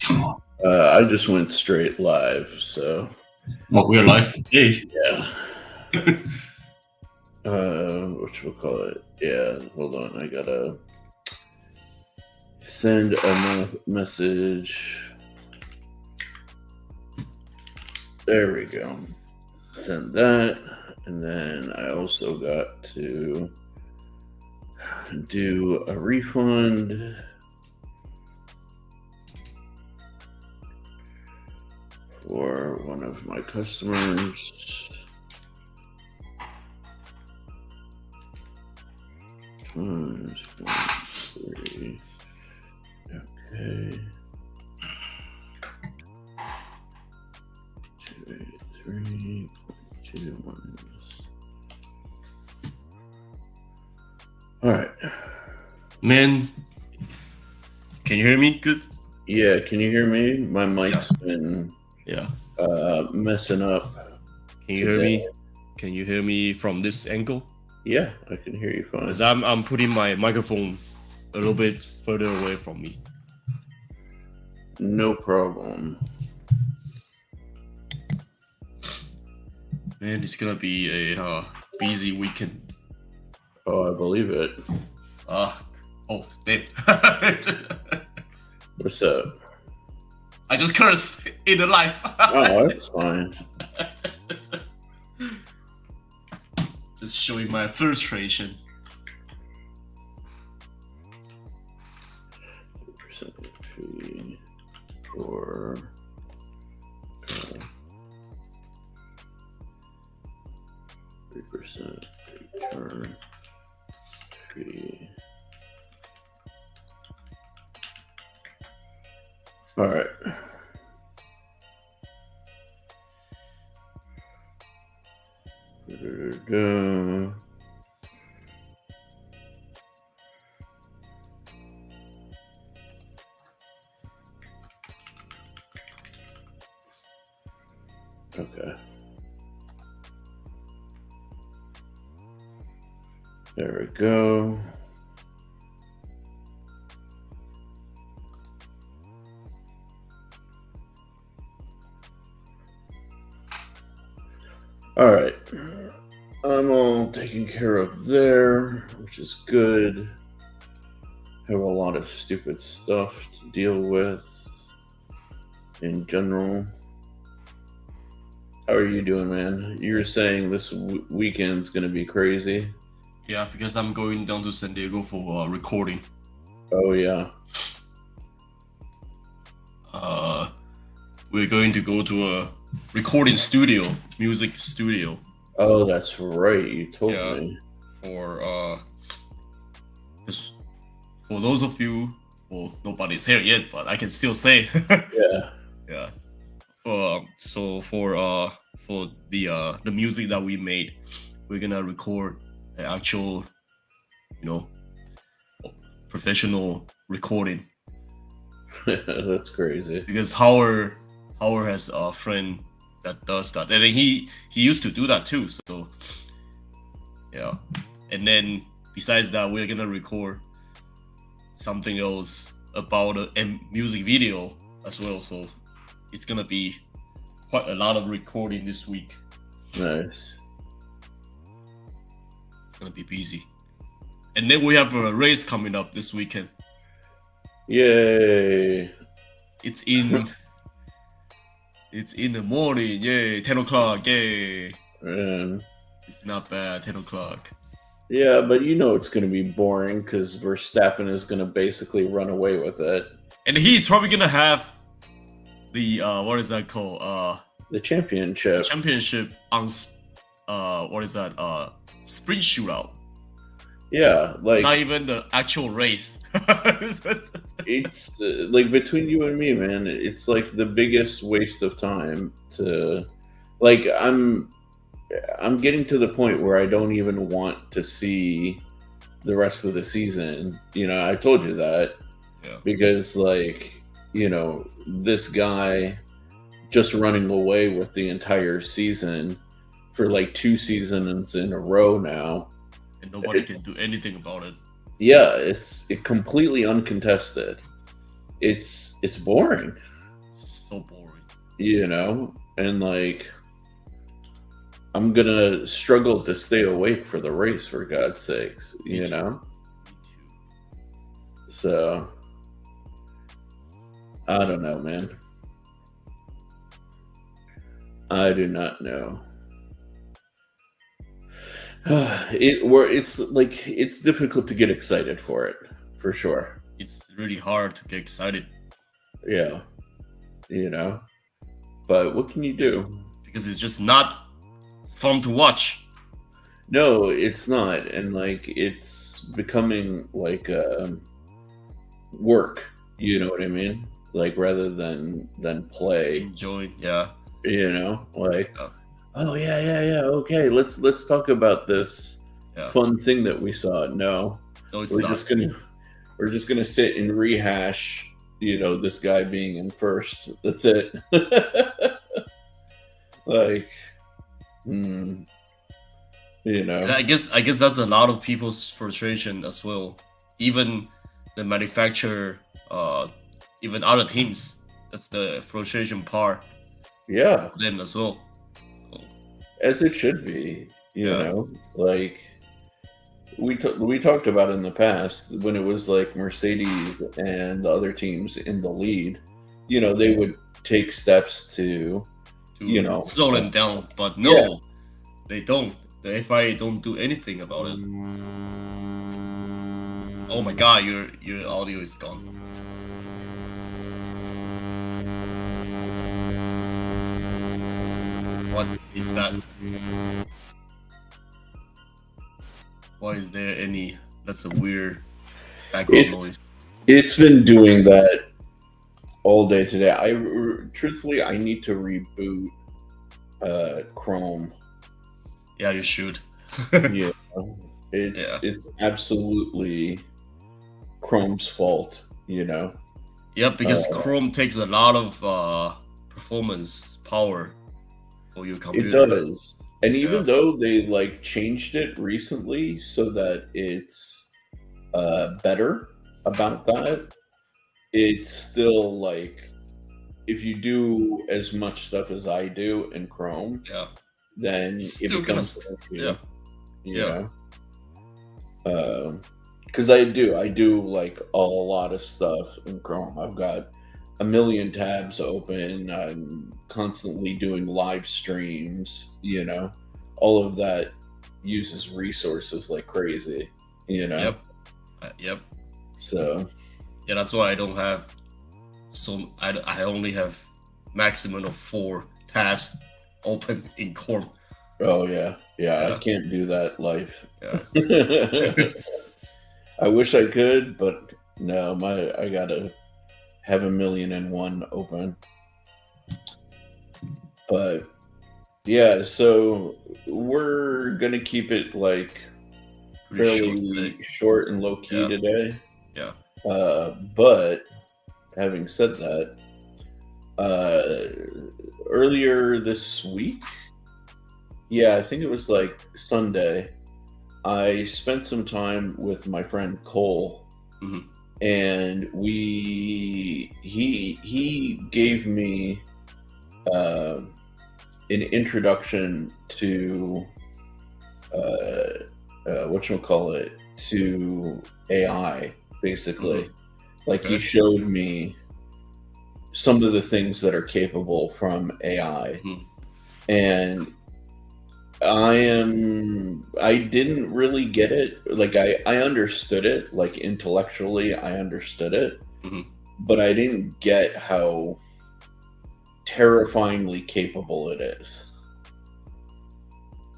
I just went straight live, so Oh, we're live. Hey. yeah. Whatchamacallit? Yeah, hold on. I gotta send a message. There we go. Send that. And then I also got to do a refund for one of my customers. Times 1, 3. Okay. 283.2. All right. Man, can you hear me? Good. Yeah, can you hear me? My mic's been messing up. Can you hear me? Can you hear me from this angle? Yeah, I can hear you fine. Because I'm putting my microphone a little bit further away from me. No problem. Man, it's gonna be a busy weekend. Oh, I believe it. Damn. What's up? I just cursed in the life. Oh, that's fine. Just showing my frustration. 2% fee for 3% return fee. All right. Okay. There we go. All right. I'm all taken care of there, which is good. Have a lot of stupid stuff to deal with in general. How are you doing, man? You were saying this weekend's going to be crazy. Yeah, because I'm going down to San Diego for recording. Oh, yeah. We're going to go to a recording studio, music studio. Oh, that's right. You told me. For those of you, well, nobody's here yet, but I can still say. Yeah. So for the music that we made, we're gonna record an actual, professional recording. That's crazy. Because Howard has a friend that does that, and he used to do that too. So yeah, and then besides that, we're gonna record something else about a music video as well. So it's gonna be quite a lot of recording this week. Nice. It's gonna be busy, and then we have a race coming up this weekend. Yay! It's in the morning. Yay! 10 o'clock. Yay! Man. It's not bad. 10 o'clock. Yeah, but it's going to be boring because Verstappen is going to basically run away with it. And he's probably going to have the, what is that called? The championship. Championship on, what is that? Sprint shootout. Yeah, like not even the actual race. It's like between you and me, man. It's like the biggest waste of time to, like, I'm getting to the point where I don't even want to see the rest of the season. I told you that. Yeah. Because, like, this guy just running away with the entire season for like 2 seasons in a row now. And nobody can do anything about it. Yeah, it's completely uncontested. it's boring, So boring. and like I'm gonna struggle to stay awake for the race, for God's sakes, Me too. Me too. So I don't know, man. I do not know. It's difficult to get excited for it, for sure. It's really hard to get excited. Yeah, but what can you do? Because it's just not fun to watch. No, it's not, and like it's becoming like work. You know what I mean? Like rather than play. Enjoy, yeah. Like Yeah. oh yeah. Okay, let's talk about this fun thing that we saw. No, it's we're not. We're just gonna sit and rehash. This guy being in first. That's it. Like, And I guess that's a lot of people's frustration as well. Even the manufacturer, even other teams. That's the frustration part. Yeah, for them as well. So, as it should be. Like we talked about in the past when it was like Mercedes and the other teams in the lead. They would take steps to slow them down, but no, they don't. The FIA don't do anything about it. Oh my god, your audio is gone. What is that? Why is there any? That's a weird background noise. It's been doing that all day today. Truthfully, I need to reboot Chrome. Yeah, you should. It's absolutely Chrome's fault. Yep, because Chrome takes a lot of performance power for your computer. It does. And even though they like changed it recently so that it's better about that, it's still like if you do as much stuff as I do in Chrome, then it becomes because I do like a lot of stuff in Chrome. I've got a million tabs open. I'm constantly doing live streams. All of that uses resources like crazy. Yep. So that's why I don't have. So I only have maximum of 4 tabs open in Chrome. Oh yeah. I can't do that live. Yeah. I wish I could, but no, I gotta have 1,000,001 open. But yeah, so we're gonna keep it like fairly short and low key today. Yeah. But having said that, earlier this week, I think it was like Sunday, I spent some time with my friend Cole, and he gave me an introduction to whatchamacallit, to AI, basically. Like he showed me some of the things that are capable from AI, and I didn't really get it. Like I understood it, like intellectually I understood it, but I didn't get how terrifyingly capable it is.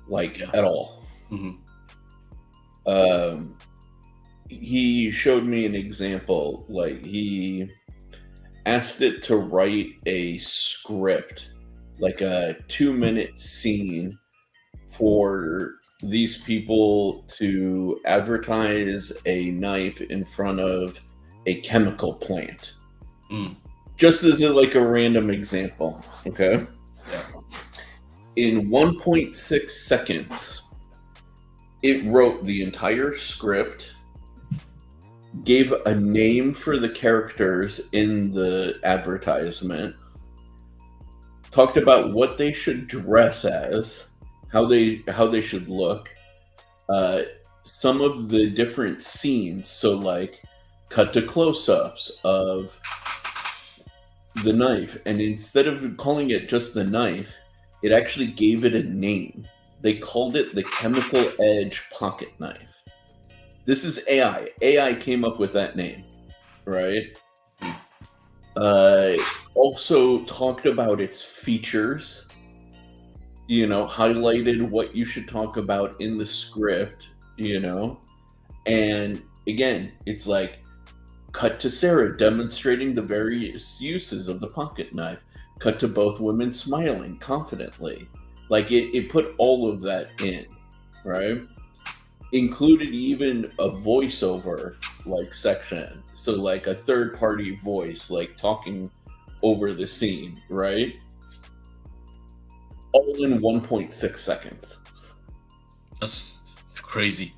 Like at all. He showed me an example. Like he asked it to write a script, like a 2-minute scene for these people to advertise a knife in front of a chemical plant. Just as like a random example, okay? In 1.6 seconds, it wrote the entire script, gave a name for the characters in the advertisement, talked about what they should dress as, how they should look, some of the different scenes. So like cut to close-ups of the knife, and instead of calling it just the knife, it actually gave it a name. They called it the Chemical Edge pocket knife. This is AI. AI came up with that name, right? Also talked about its features, highlighted what you should talk about in the script, and again, it's like cut to Sarah demonstrating the various uses of the pocket knife, cut to both women smiling confidently. Like it put all of that in, right? Included even a voiceover like section. So like a third party voice, like talking over the scene, right? All in 1.6 seconds. That's crazy.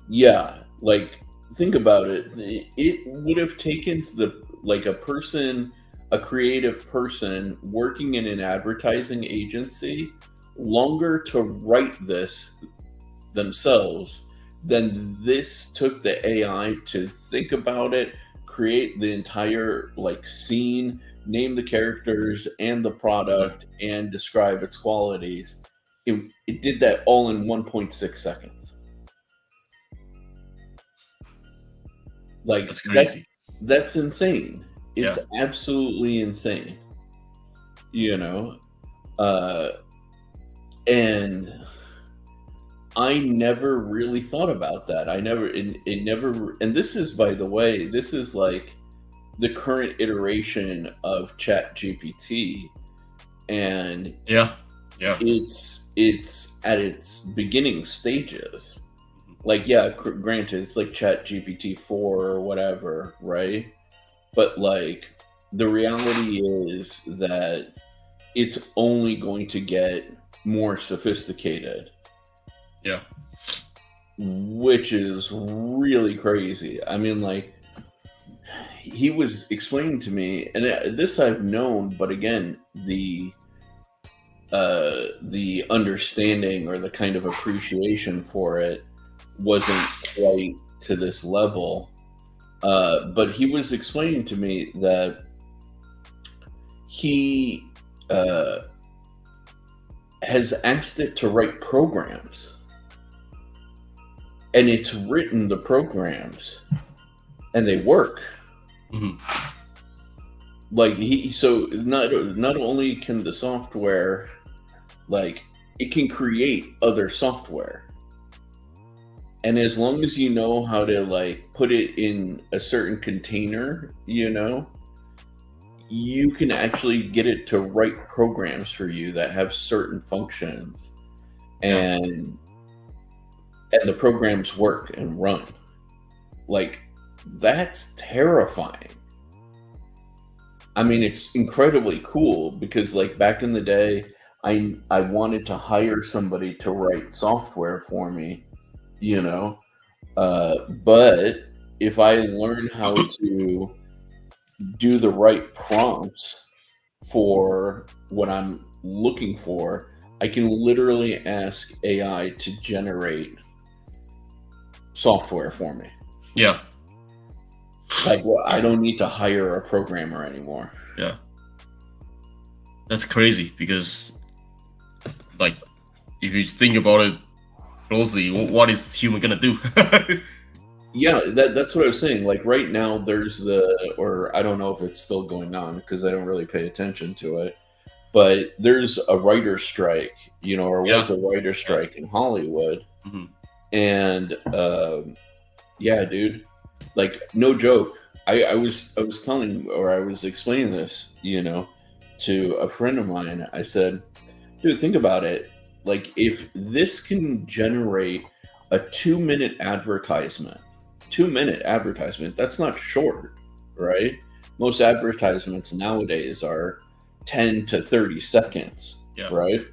Yeah, like think about it. It would have taken a creative person working in an advertising agency longer to write this themselves than this took the AI to think about it, create the entire like scene, name the characters and the product, and describe its qualities. It did that all in 1.6 seconds. Like That's crazy. that's insane. It's Yeah. absolutely insane. And I never really thought about that. It never, and this is, by the way, this is like the current iteration of Chat GPT, and Yeah. it's at its beginning stages. Like, yeah, granted, it's like Chat GPT 4 or whatever, right? But like, the reality is that it's only going to get more sophisticated. Yeah. Which is really crazy. I mean, like, he was explaining to me, and this I've known, but again, the understanding or the kind of appreciation for it wasn't quite to this level. But he was explaining to me that he has asked it to write programs, and it's written the programs, and they work. Mm-hmm. Like so not only can the software, like, it can create other software, and as long as you know how to like put it in a certain container, you can actually get it to write programs for you that have certain functions, and the programs work and run. Like, that's terrifying. I mean, it's incredibly cool because, like, back in the day, I wanted to hire somebody to write software for me, but if I learn how to do the right prompts for what I'm looking for, I can literally ask AI to generate software for me. Yeah. Like, well, I don't need to hire a programmer anymore. Yeah. That's crazy because, like, if you think about it closely, what is human gonna do? Yeah, that's what I was saying. Like, right now, there's or I don't know if it's still going on because I don't really pay attention to it, but there's a writer's strike, or was a writer's strike in Hollywood. Mm-hmm. And yeah, dude, like, no joke. I was telling, or I was explaining this, to a friend of mine. I said, dude, think about it. Like, if this can generate a 2-minute advertisement, that's not short, right? Most advertisements nowadays are 10 to 30 seconds, right?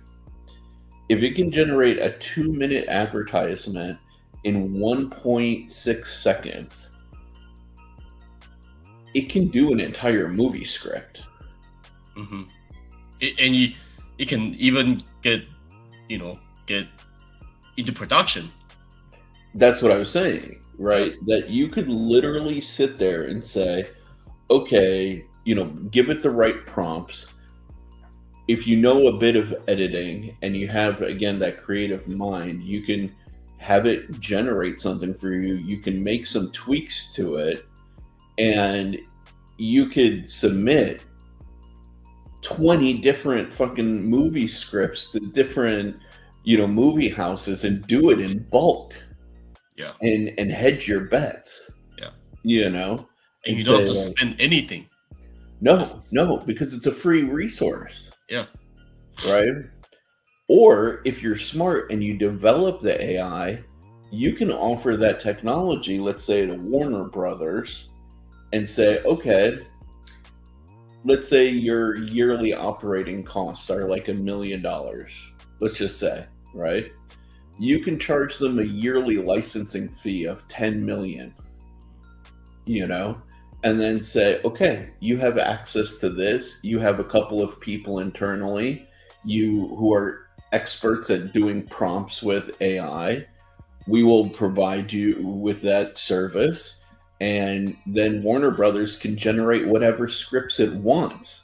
If it can generate a 2-minute advertisement in 1.6 seconds, it can do an entire movie script. Mm-hmm. And you can even get into production. That's what I was saying, right? That you could literally sit there and say, okay, give it the right prompts. If you know a bit of editing and you have, again, that creative mind, you can have it generate something for you. You can make some tweaks to it, and you could submit 20 different fucking movie scripts to different, movie houses and do it in bulk. Yeah. And hedge your bets. Yeah. And you don't have to spend anything. No, because it's a free resource. Yeah. Right? Or if you're smart and you develop the AI, you can offer that technology, let's say to Warner Brothers, and say, okay, let's say your yearly operating costs are like $1 million. Let's just say, right? You can charge them a yearly licensing fee of 10 million, and then say, okay, you have access to this. You have a couple of people internally, who are experts at doing prompts with AI. We will provide you with that service. And then Warner Brothers can generate whatever scripts it wants.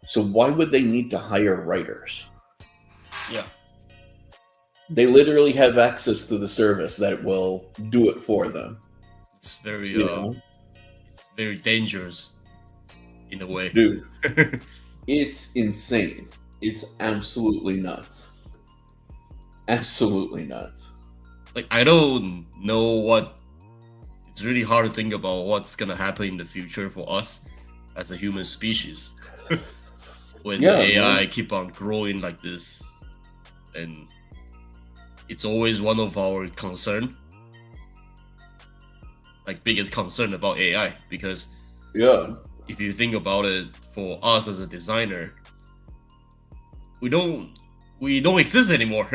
So why would they need to hire writers? Yeah. They literally have access to the service that will do it for them. It's very very dangerous in a way. Dude, it's insane. It's absolutely nuts. Absolutely nuts. Like, I don't know it's really hard to think about what's gonna happen in the future for us as a human species. When the AI keep on growing like this, and it's always one of our concern, like biggest concern about AI, because if you think about it, for us as a designer, we don't exist anymore.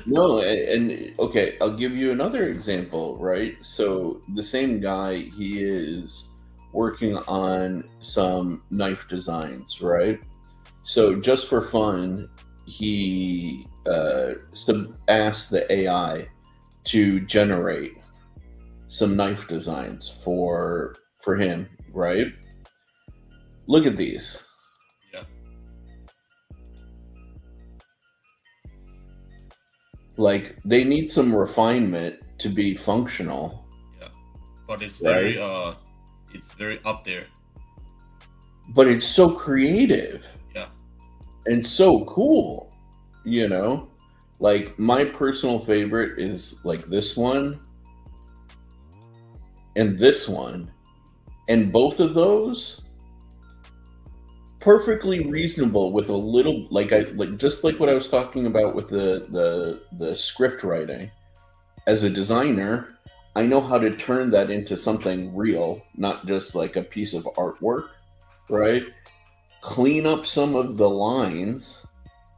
No, and okay, I'll give you another example, right? So the same guy, he is working on some knife designs, right? So just for fun, he asked the AI to generate some knife designs for him, right? Look at these. Yeah. Like, they need some refinement to be functional. Yeah, but it's very up there. But it's so creative. Yeah. And so cool, Like, my personal favorite is like this one and this one, and both of those perfectly reasonable with a little, just like what I was talking about with the script writing. As a designer, I know how to turn that into something real, not just like a piece of artwork, right? Clean up some of the lines,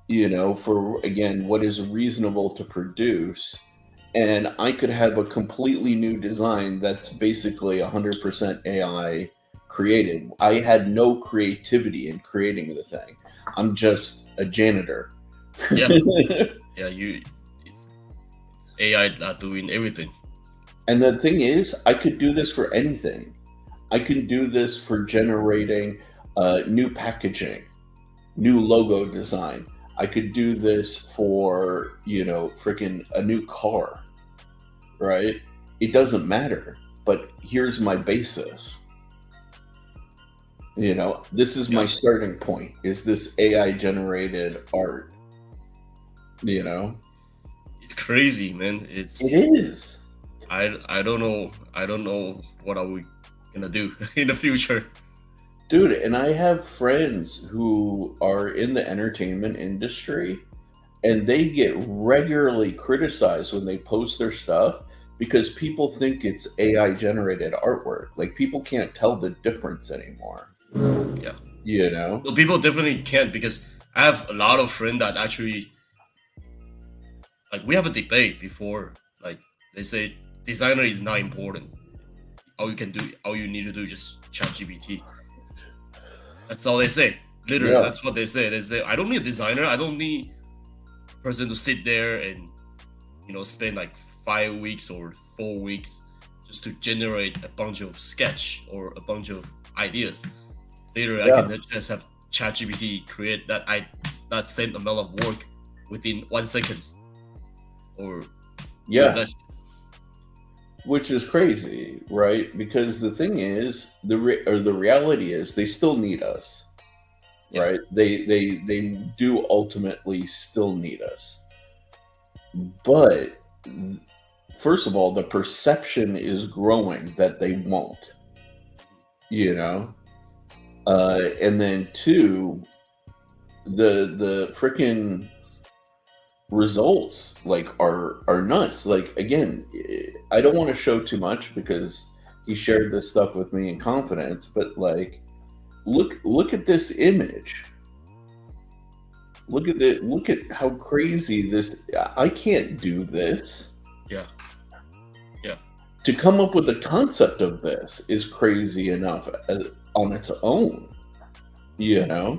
for, again, what is reasonable to produce. And I could have a completely new design that's basically 100% AI created. I had no creativity in creating the thing. I'm just a janitor. Yeah. It's AI not doing everything. And the thing is, I could do this for anything. I can do this for generating new packaging, new logo design. I could do this for, freaking a new car, right? It doesn't matter. But here's my basis. This is my starting point. Is this AI generated art? It's crazy, man. It is. I don't know what are we gonna do in the future. Dude, and I have friends who are in the entertainment industry, and they get regularly criticized when they post their stuff because people think it's AI generated artwork. Like, people can't tell the difference anymore. Yeah. Well, people definitely can't, because I have a lot of friends that actually, like, we have a debate before, like, they say designer is not important. all you need to do is just ChatGPT. That's all they say. Literally, that's what they say. They say, I don't need a designer. I don't need a person to sit there and, spend like 5 weeks or 4 weeks just to generate a bunch of sketch or a bunch of ideas. Later, I can just have ChatGPT create that same amount of work within 1 second or less. Which is crazy, right? Because the thing is, the reality is, they still need us, right? They do ultimately still need us, but first of all, the perception is growing that they won't, and then two, the freaking results are nuts. Again, I don't want to show too much because he shared this stuff with me in confidence, but look at this image. Look at how crazy this. I can't do this. Yeah. To come up with the concept of this is crazy enough on its own, Yeah.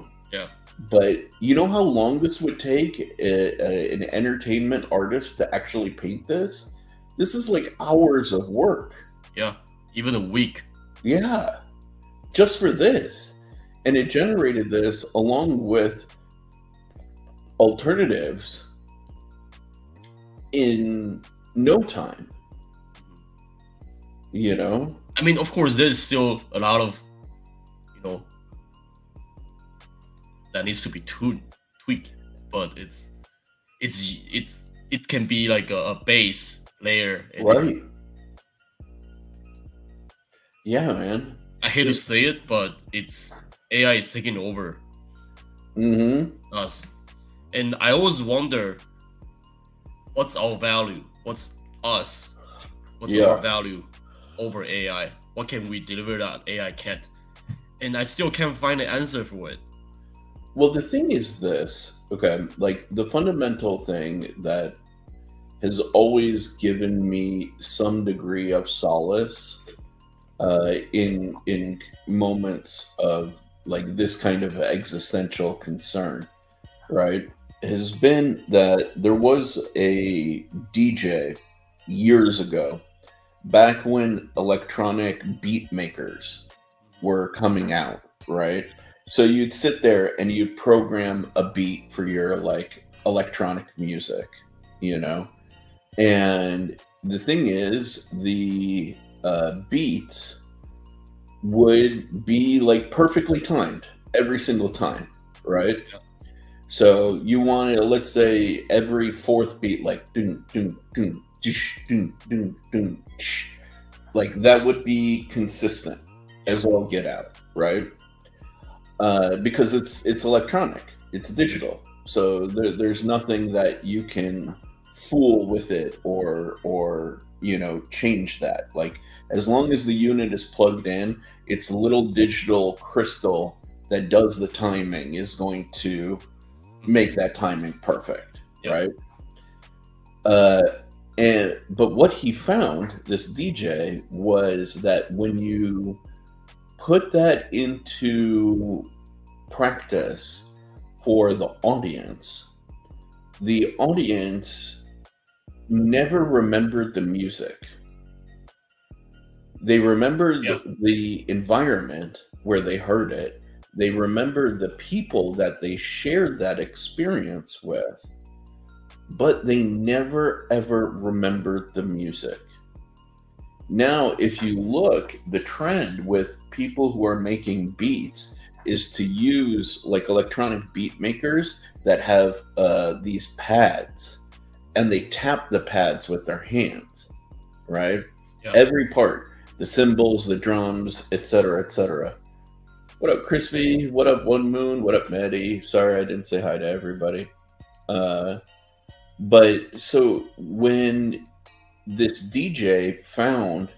But you know how long this would take an entertainment artist to actually paint this? This is like hours of work. Yeah, even a week. Yeah, just for this. And it generated this along with alternatives in no time. I mean, of course, there's still a lot of, that needs to be tweaked, but it can be like a base layer. Right. Yeah, man. I hate to say it, but AI is taking over us, and I always wonder, what's our value? What's us? What's our value over AI? What can we deliver that AI can't? And I still can't find an answer for it. Well, the thing is this, okay, the fundamental thing that has always given me some degree of solace in moments of this kind of existential concern, right, has been that there was a DJ years ago, back when electronic beat makers were coming out, right? So you'd sit there and you'd program a beat for your electronic music, and the thing is, the beats would be perfectly timed every single time, right? Yeah. So you want to, let's say, every fourth beat, dun, dun, dun, dish, dun, dun, dun, sh. That would be consistent as all get out, right? Because it's electronic, it's digital, so there's nothing that you can fool with it or change that. As long as the unit is plugged in, its little digital crystal that does the timing is going to make that timing perfect, right? But what he found, this DJ, was that when you put that into practice for the audience never remembered the music. They remembered the environment where they heard it. They remembered the people that they shared that experience with, but they never ever remembered the music. Now, if you look, the trend with people who are making beats is to use electronic beat makers that have these pads, and they tap the pads with their hands, right? Yeah. Every part, the cymbals, the drums, etc., etc. What up, Crispy? What up, One Moon? What up, Maddie? Sorry, I didn't say hi to everybody. But so when this DJ found,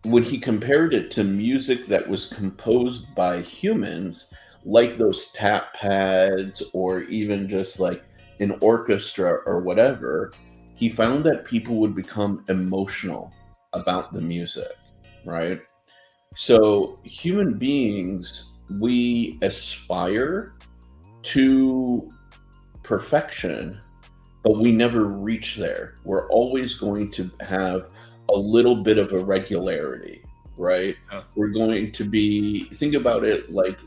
when he compared it to music that was composed by humans, like those tap pads or even just an orchestra or whatever, he found that people would become emotional about the music. right? So human beings, we aspire to perfection, but we never reach there. We're always going to have a little bit of irregularity, right? Yeah. We're going to be, think about it like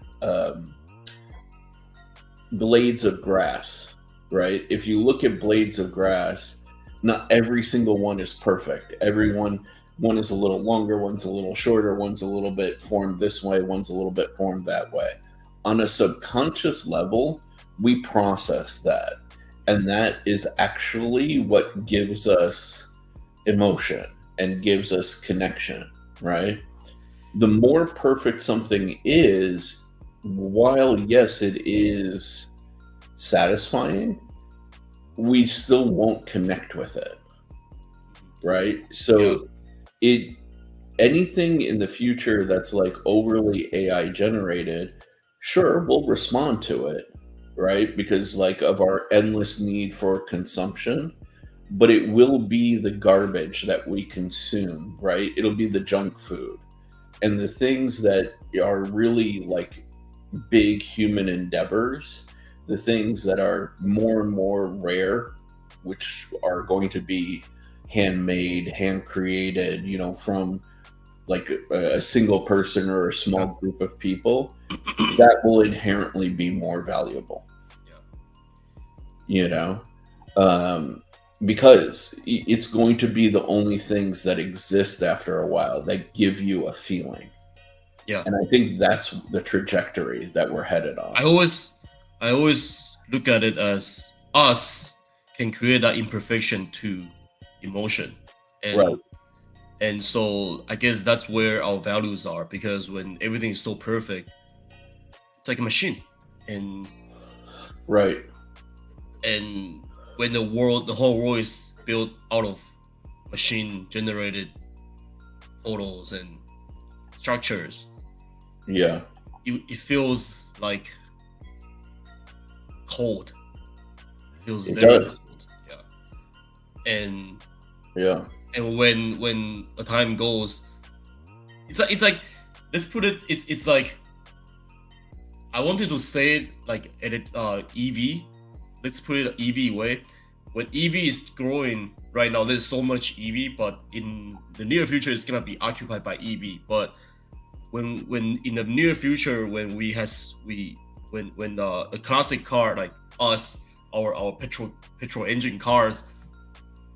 blades of grass, right? If you look at blades of grass, not every single one is perfect. One is a little longer, one's a little shorter, one's a little bit formed this way, one's a little bit formed that way. On a subconscious level, we process that. And that is actually what gives us emotion and gives us connection, right? The more perfect something is, while yes, it is satisfying, we still won't connect with it, right? So it anything in the future that's like overly AI generated, sure, we'll respond to it, right? Because like of our endless need for consumption, but it will be the garbage that we consume, right? It'll be the junk food. And the things that are really like big human endeavors, the things that are more and more rare, which are going to be handmade, hand created, from like a single person or a small group of people, that will inherently be more valuable. Yeah. Because it's going to be the only things that exist after a while that give you a feeling. Yeah. And I think that's the trajectory that we're headed on. I always look at it as us can create that imperfection to emotion. And Right. and so I guess that's where our values are, because when everything is so perfect, it's like a machine. And Right. and when the whole world is built out of machine generated photos and structures, Yeah. it feels like cold. It feels It very does. cold. Yeah. And Yeah. when a time goes, it's like let's put it, it's like, I wanted to say it like at it EV. Let's put it EV way. When EV is growing right now, there's so much EV, but in the near future, it's gonna be occupied by EV. But when in the near future, when when a classic car like us, our petrol engine cars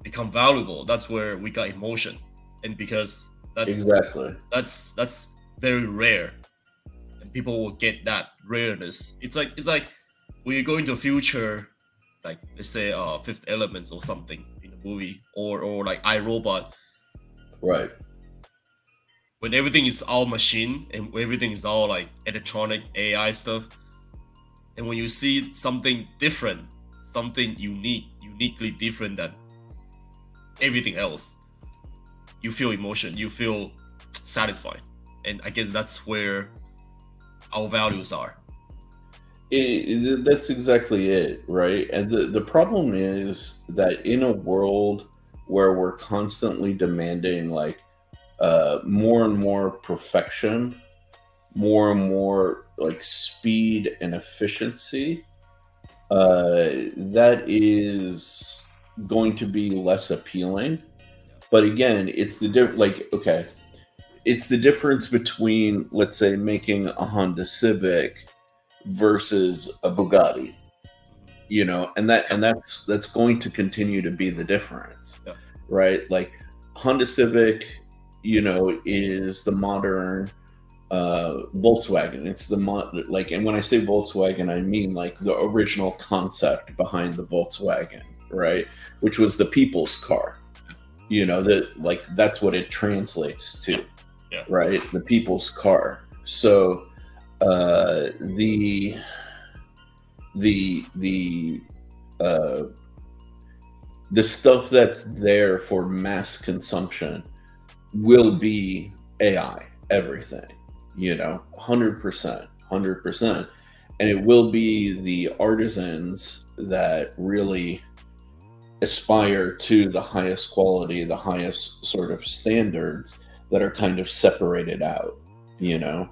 become valuable, that's where we got emotion, and because Exactly. that's very rare, and people will get that rareness. It's like when you go into the future, like let's say Fifth Elements or something in a movie, or like iRobot, Right. when everything is all machine and everything is all like electronic AI stuff, and when you see something different, something uniquely different than everything else, you feel emotion, you feel satisfied. And I guess that's where our values are. That's exactly it, right? And the problem is that in a world where we're constantly demanding like more and more perfection, more and more like speed and efficiency, that is going to be less appealing. But again, it's it's the difference between, let's say, making a Honda Civic versus a Bugatti, and that's going to continue to be the difference. Yeah. Right? Like Honda Civic, is the modern Volkswagen. It's and when I say Volkswagen, I mean like the original concept behind the Volkswagen, right? Which was the people's car. That's what it translates to. Yeah. Right? The people's car. So the stuff that's there for mass consumption will be AI, everything, 100%, 100%. And it will be the artisans that really aspire to the highest quality, the highest sort of standards, that are kind of separated out, you know.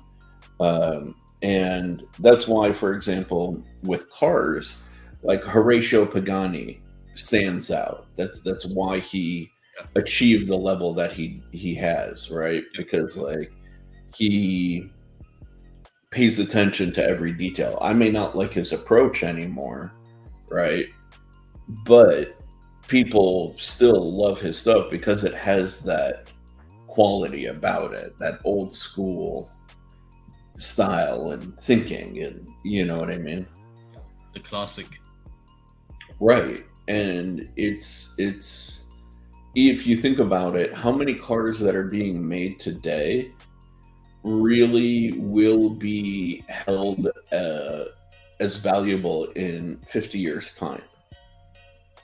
And that's why, for example, with cars, like Horatio Pagani stands out. That's why he Yeah. achieved the level that he has, right? Yeah. Because like he pays attention to every detail. I may not like his approach anymore, right? But people still love his stuff because it has that quality about it, that old school style and thinking, and you know what I mean? The classic. Right. And it's if you think about it, how many cars that are being made today really will be held as valuable in 50 years time?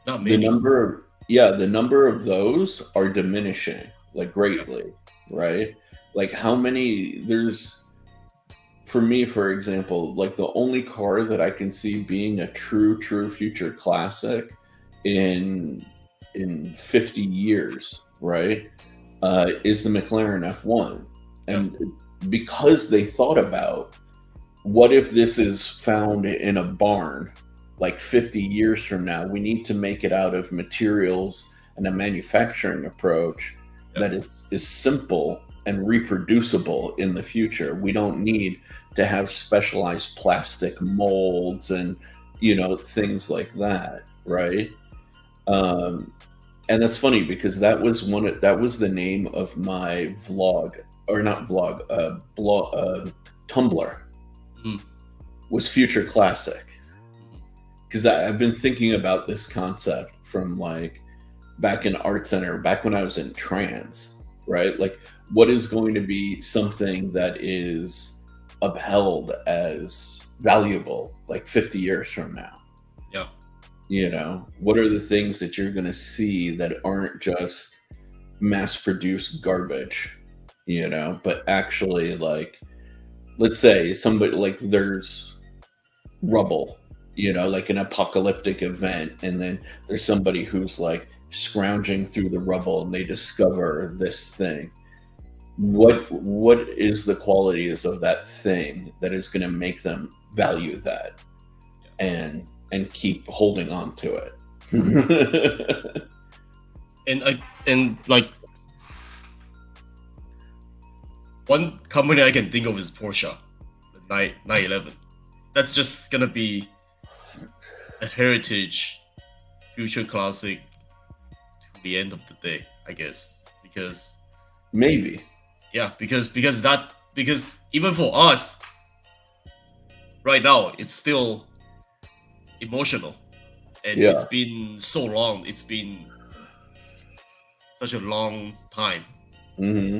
Not The many. the number of those are diminishing like Yeah. greatly, right? Like how many there's for me, for example, like the only car that I can see being a true future classic in 50 years, right? Is the McLaren F1. Yeah. And because they thought about what if this is found in a barn like 50 years from now, we need to make it out of materials and a manufacturing approach Yeah. that is simple and reproducible in the future. We don't need to have specialized plastic molds and things like that, right? And that's funny because that was the name of my vlog, or not vlog, blog, Tumblr Mhm. was Future Classic, Mhm. because I've been thinking about this concept from like back in art center, back when I was in trance, right? Like, what is going to be something that is upheld as valuable like 50 years from now? Yeah. What are the things that you're going to see that aren't just mass produced garbage, but actually, like, let's say somebody, like, there's rubble, like an apocalyptic event, and then there's somebody who's like scrounging through the rubble and they discover this thing. What is the qualities of that thing that is going to make them value that and keep holding on to it? And like one company I can think of is Porsche, the 911. That's just gonna be a heritage, future classic to the end of the day, I guess. Because Maybe. because even for us right now, it's still emotional, and Yeah. it's been so long. It's been such a long time, Hmm.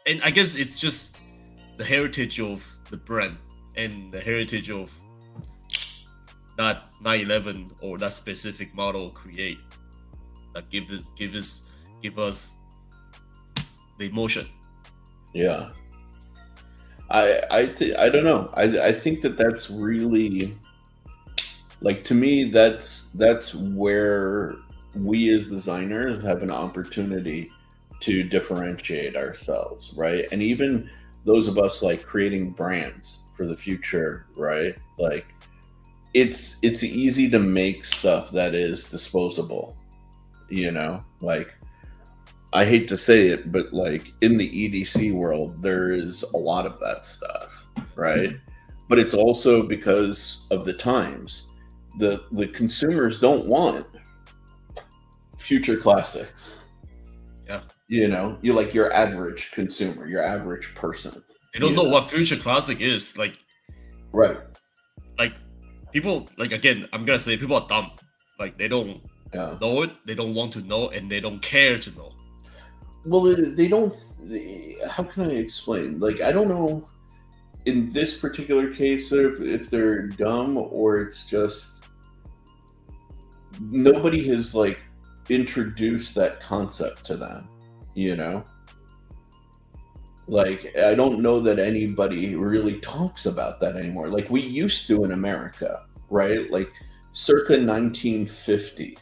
and I guess it's just the heritage of the brand and the heritage of that 911 or that specific model create that give us the emotion. Yeah. I don't know. I think that's really, like, to me, that's where we as designers have an opportunity to differentiate ourselves, right? And even those of us like creating brands for the future, right? Like, it's easy to make stuff that is disposable, like, I hate to say it, but like in the EDC world, there is a lot of that stuff, right? But it's also because of the times. The consumers don't want future classics. Yeah, You're like your average consumer, your average person. they don't know what future classic is. Right. Like people, like, again, I'm gonna say people are dumb. Like, they don't Yeah. know it, they don't want to know, and they don't care to know. Well, they don't. How can I explain? Like, I don't know in this particular case if they're dumb or it's just nobody has like introduced that concept to them. Like, I don't know that anybody really talks about that anymore. Like we used to in America, right? Like circa 1950,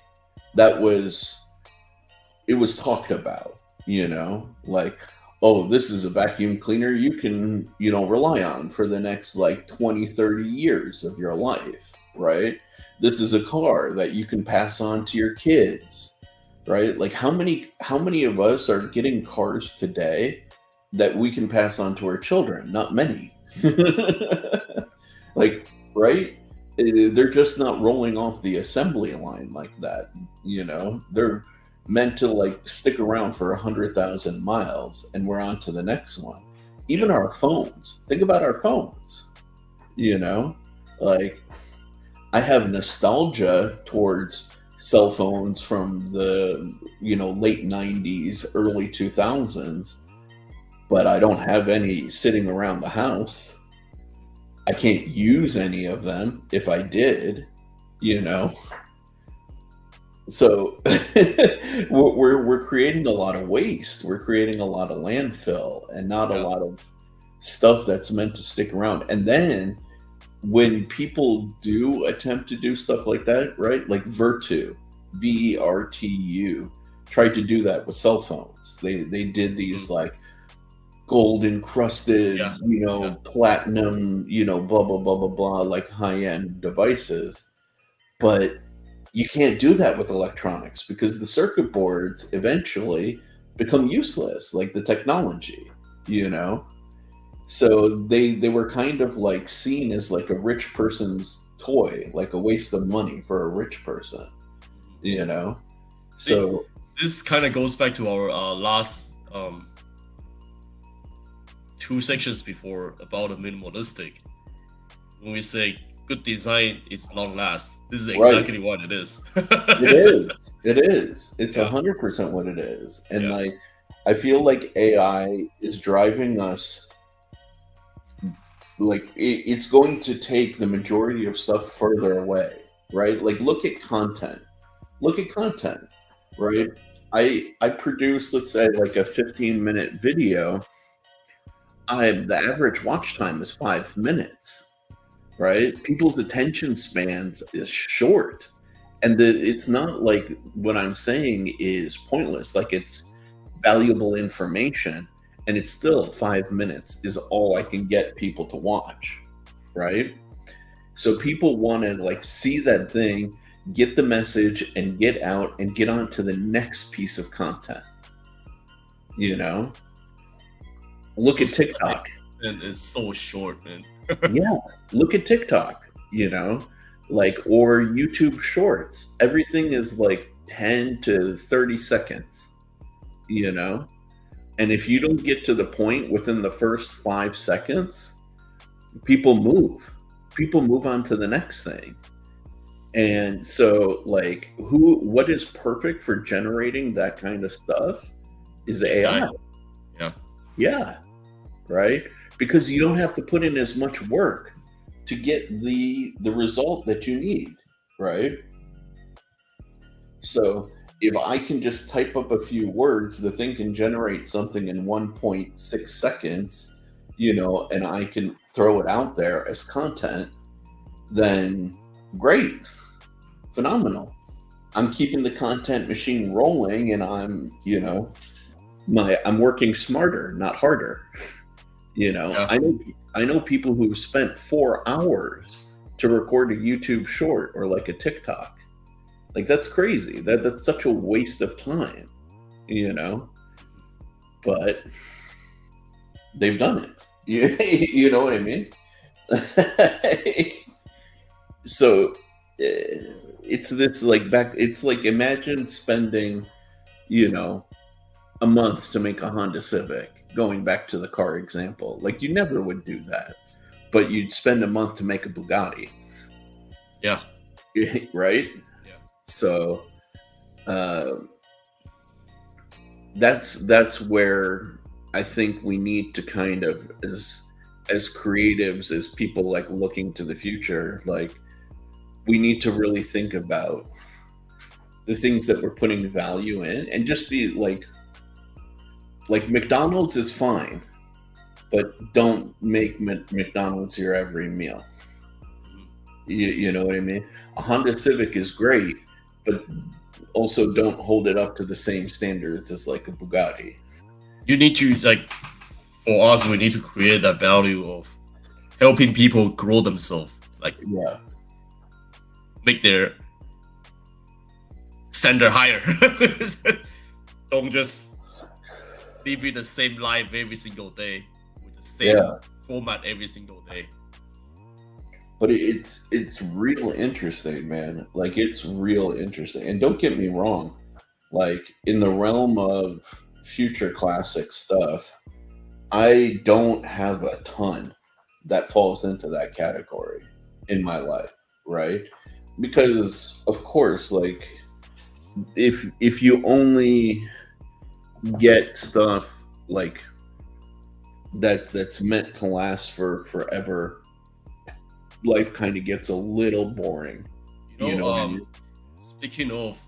it was talked about. You know, like, oh, this is a vacuum cleaner you can, rely on for the next like 20, 30 years of your life, right? This is a car that you can pass on to your kids, right? Like how many of us are getting cars today that we can pass on to our children? Not many. Like, right? They're just not rolling off the assembly line like that. They're meant to like stick around for 100,000 miles, and we're on to the next one. Even our phones. Think about our phones. You know, like I have nostalgia towards cell phones from the late 90s, early 2000s, but I don't have any sitting around the house. I can't use any of them if I did, you know. So we're creating a lot of waste. We're creating a lot of landfill and not a Yeah. lot of stuff that's meant to stick around. And then when people do attempt to do stuff like that, right? Like Vertu, tried to do that with cell phones. They did these like gold encrusted, Yeah. Yeah. platinum, blah blah blah blah blah, like high end devices. But you can't do that with electronics because the circuit boards eventually become useless, like the technology, you know. So they were kind of like seen as like a rich person's toy, like a waste of money for a rich person, you know. See, So this kind of goes back to our last two sections before about a minimalistic. When we say good design is long last, this is right, exactly what it is. it is. It is. It's Yeah. 100% what it is. And Yeah. like I feel like AI is driving us, like it's going to take the majority of stuff further away, right? Like look at content, right? I produce, let's say, like a 15-minute video. The average watch time is 5 minutes, right? People's attention spans is short, and it's not like what I'm saying is pointless. Like it's valuable information, and it's still 5 minutes is all I can get people to watch, right? So people want to like see that thing, get the message, and get out and get on to the next piece of content. You know, look at TikTok. And it's so short, man. Yeah, look at TikTok. Like, or YouTube Shorts. Everything is like 10 to 30 seconds. You know, and if you don't get to the point within the first 5 seconds, people move on to the next thing. And so like what is perfect for generating that kind of stuff is AI. Yeah. Yeah, right? Because you don't have to put in as much work to get the result that you need, right? So if I can just type up a few words, the thing can generate something in 1.6 seconds, and I can throw it out there as content, then great, phenomenal. I'm keeping the content machine rolling, and I'm working smarter, not harder. Yeah. I know people who spent 4 hours to record a YouTube short or like a TikTok. Like that's crazy. That's such a waste of time, But they've done it. You know what I mean? So it's this like it's like imagine spending, a month to make a Honda Civic, going back to the car example. Like you never would do that, but you'd spend a month to make a Bugatti. Yeah. Right? Yeah. So that's where I think we need to kind of, as creatives, as people like looking to the future, like we need to really think about the things that we're putting value in, and just be like McDonald's is fine, but don't make McDonald's your every meal. You know what I mean? A Honda Civic is great, but also don't hold it up to the same standards as like a Bugatti. You need to like, for us, we need to create that value of helping people grow themselves, like Yeah. make their standard higher. Don't just live in the same life every single day with the same format every single day. But it's real interesting, man. Like it's real interesting. And don't get me wrong, like in the realm of future classic stuff, I don't have a ton that falls into that category in my life, right? Because of course, like if you only get stuff like that's meant to last for forever, life kind of gets a little boring. You know, what I mean? Speaking of,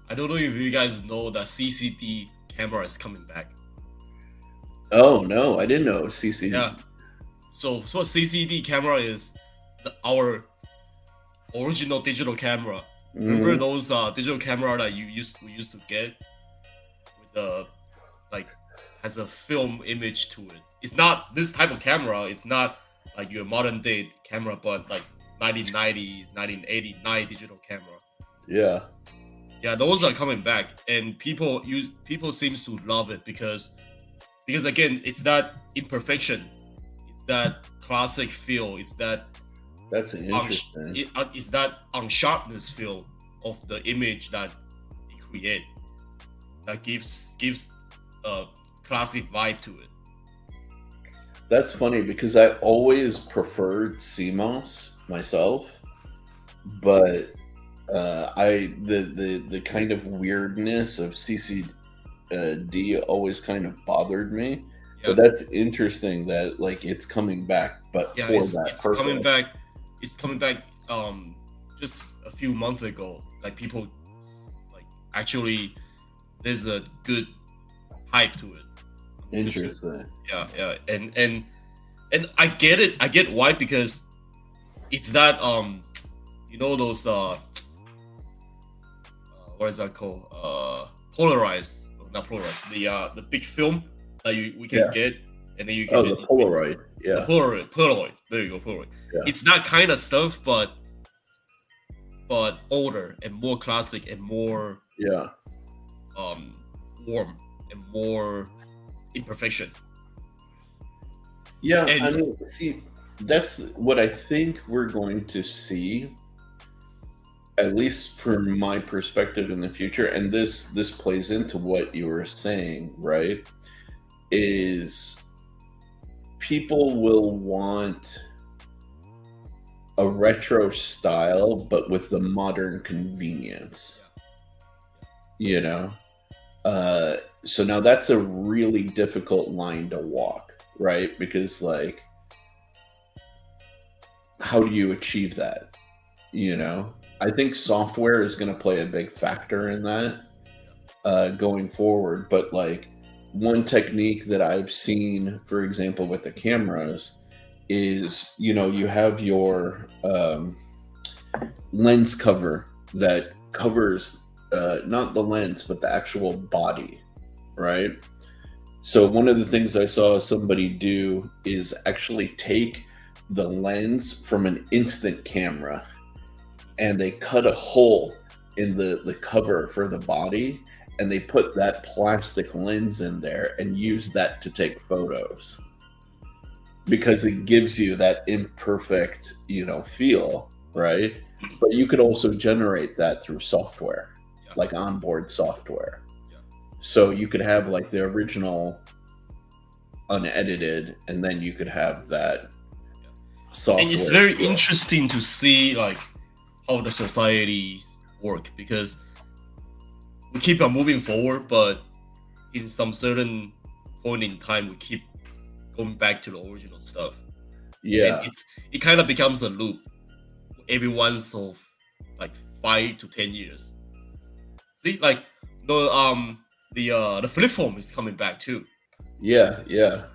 I don't know if you guys know that CCD camera is coming back. Oh no, I didn't know CCD. Yeah. So CCD camera is our original digital camera. Remember those digital camera that we used to get with the like has a film image to it. It's not this type of camera. It's not like your modern day camera, but like 1990s, 1989 digital camera. Yeah. Yeah, those are coming back, and people seems to love it because again, it's that imperfection, it's that classic feel, it's that that's interesting. It's that unsharpness feel of the image that it create that gives a classic vibe to it. That's funny because I always preferred CMOS myself, but the kind of weirdness of CCD always kind of bothered me. But that's interesting that like it's coming back, but for that it's purpose. coming back. It's coming back. Just a few months ago, like people, like actually, there's a good hype to it. Interesting. Yeah, and I get it. I get why, because it's that you know those what is that called? Polarized, not polarized. The big film that we can get, and then you can the Polaroid. Yeah, the Polaroid. There you go, Polaroid. Yeah. It's that kind of stuff, but older and more classic and more warm and more imperfection. Yeah, and I mean, see, that's what I think we're going to see, at least from my perspective in the future, and this plays into what you were saying, right? Is people will want a retro style, but with the modern convenience. You know? So now that's a really difficult line to walk, right? Because like, how do you achieve that? You know? I think software is going to play a big factor in that going forward. But like one technique that I've seen, for example, with the cameras is, you know, you have your lens cover that covers not the lens, but the actual body, right? So one of the things I saw somebody do is actually take the lens from an instant camera and they cut a hole in the cover for the body, and they put that plastic lens in there and use that to take photos because it gives you that imperfect, you know, feel, right? But you could also generate that through software, like onboard software. So you could have like the original unedited, and then you could have that software. And it's very interesting to see like how the societies work, because we keep on moving forward, but in some certain point in time, we keep going back to the original stuff. Yeah, and it kind of becomes a loop every once of like 5 to 10 years. See, like the flip phone is coming back too. Yeah.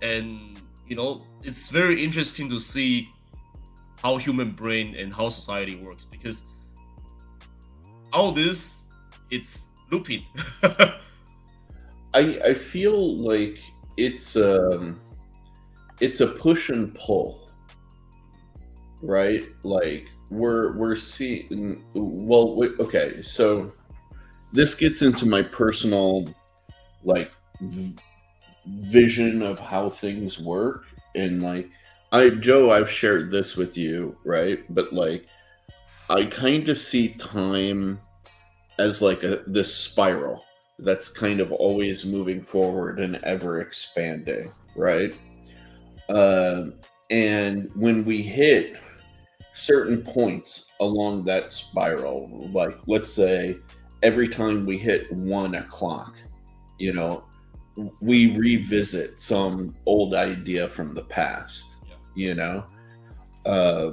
And you know, it's very interesting to see how human brain and how society works, because all this it's looping. I feel like it's it's a push and pull, right? Like we're seeing. Well, okay, so this gets into my personal like vision of how things work, and like Joe, I've shared this with you, right? But like I kind of see time as like this spiral that's kind of always moving forward and ever expanding, right? Um, and when we hit certain points along that spiral, like let's say every time we hit 1 o'clock, you know, we revisit some old idea from the past, Yeah. you know, uh,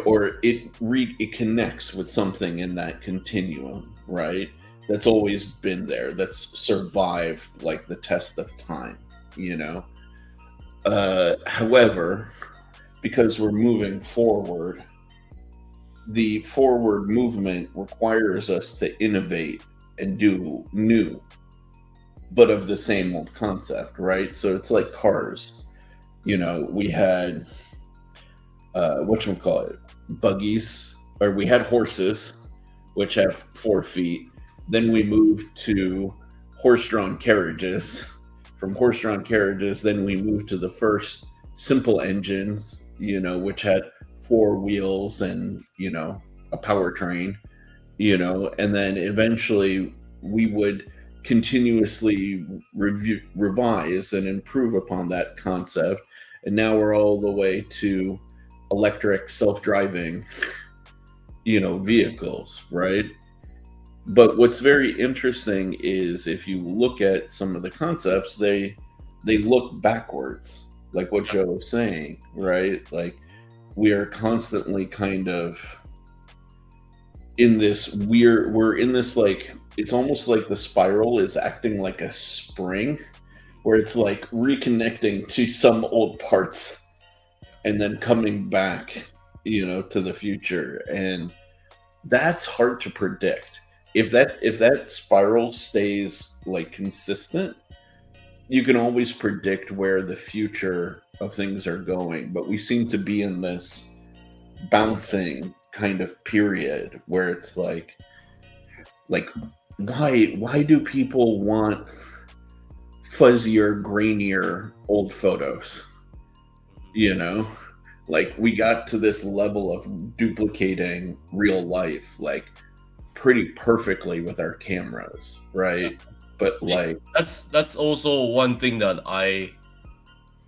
or it connects with something in that continuum, right? That's always been there. That's survived like the test of time, you know. However, because we're moving forward, the forward movement requires us to innovate and do new, but of the same old concept, right? So it's like cars. You know, we had whatchamacallit, buggies, or we had horses, which have 4 feet. Then we moved to horse-drawn carriages. From horse-drawn carriages, then we moved to the first simple engines, you know, which had 4 wheels and, you know, a powertrain, you know, and then eventually we would continuously revise and improve upon that concept. And now we're all the way to electric self-driving, you know, vehicles, right? But what's very interesting is if you look at some of the concepts, they look backwards, like what Joe was saying, right? Like we are constantly kind of in this we're in this, like, it's almost like the spiral is acting like a spring where it's like reconnecting to some old parts and then coming back, you know, to the future. And that's hard to predict. If that spiral stays like consistent, you can always predict where the future of things are going. But we seem to be in this bouncing kind of period where it's like why do people want fuzzier, grainier old photos? You know, like we got to this level of duplicating real life like pretty perfectly with our cameras, right? Yeah. But like that's also one thing that I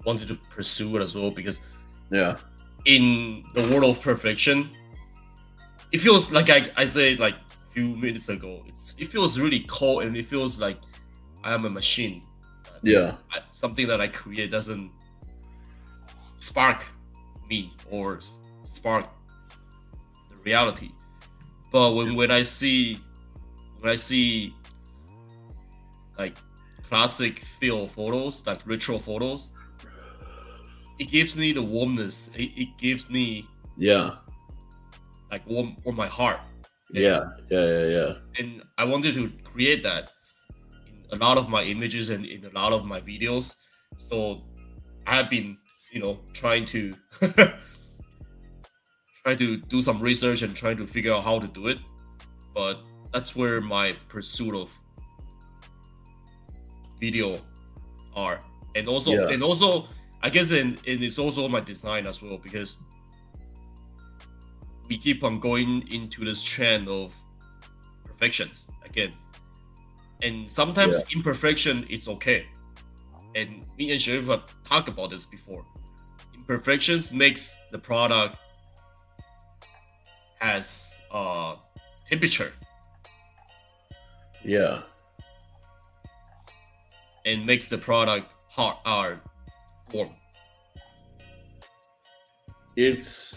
wanted to pursue as well, because yeah, in the world of perfection, it feels like I said like a few minutes ago, it feels really cold, and it feels like I am a machine. Yeah, something that I create doesn't spark me or spark the reality. But when I see like classic feel photos, like retro photos, it gives me the warmness. It gives me like warm my heart. Yeah. And I wanted to create that in a lot of my images and in a lot of my videos. So I have been, you know, trying to do some research and trying to figure out how to do it. But that's where my pursuit of video are. And also I guess and it's also my design as well, because we keep on going into this trend of perfections again. And sometimes imperfection is okay. And me and Sherif have talked about this before. Imperfections makes the product has temperature. Yeah. And makes the product hot or warm. It's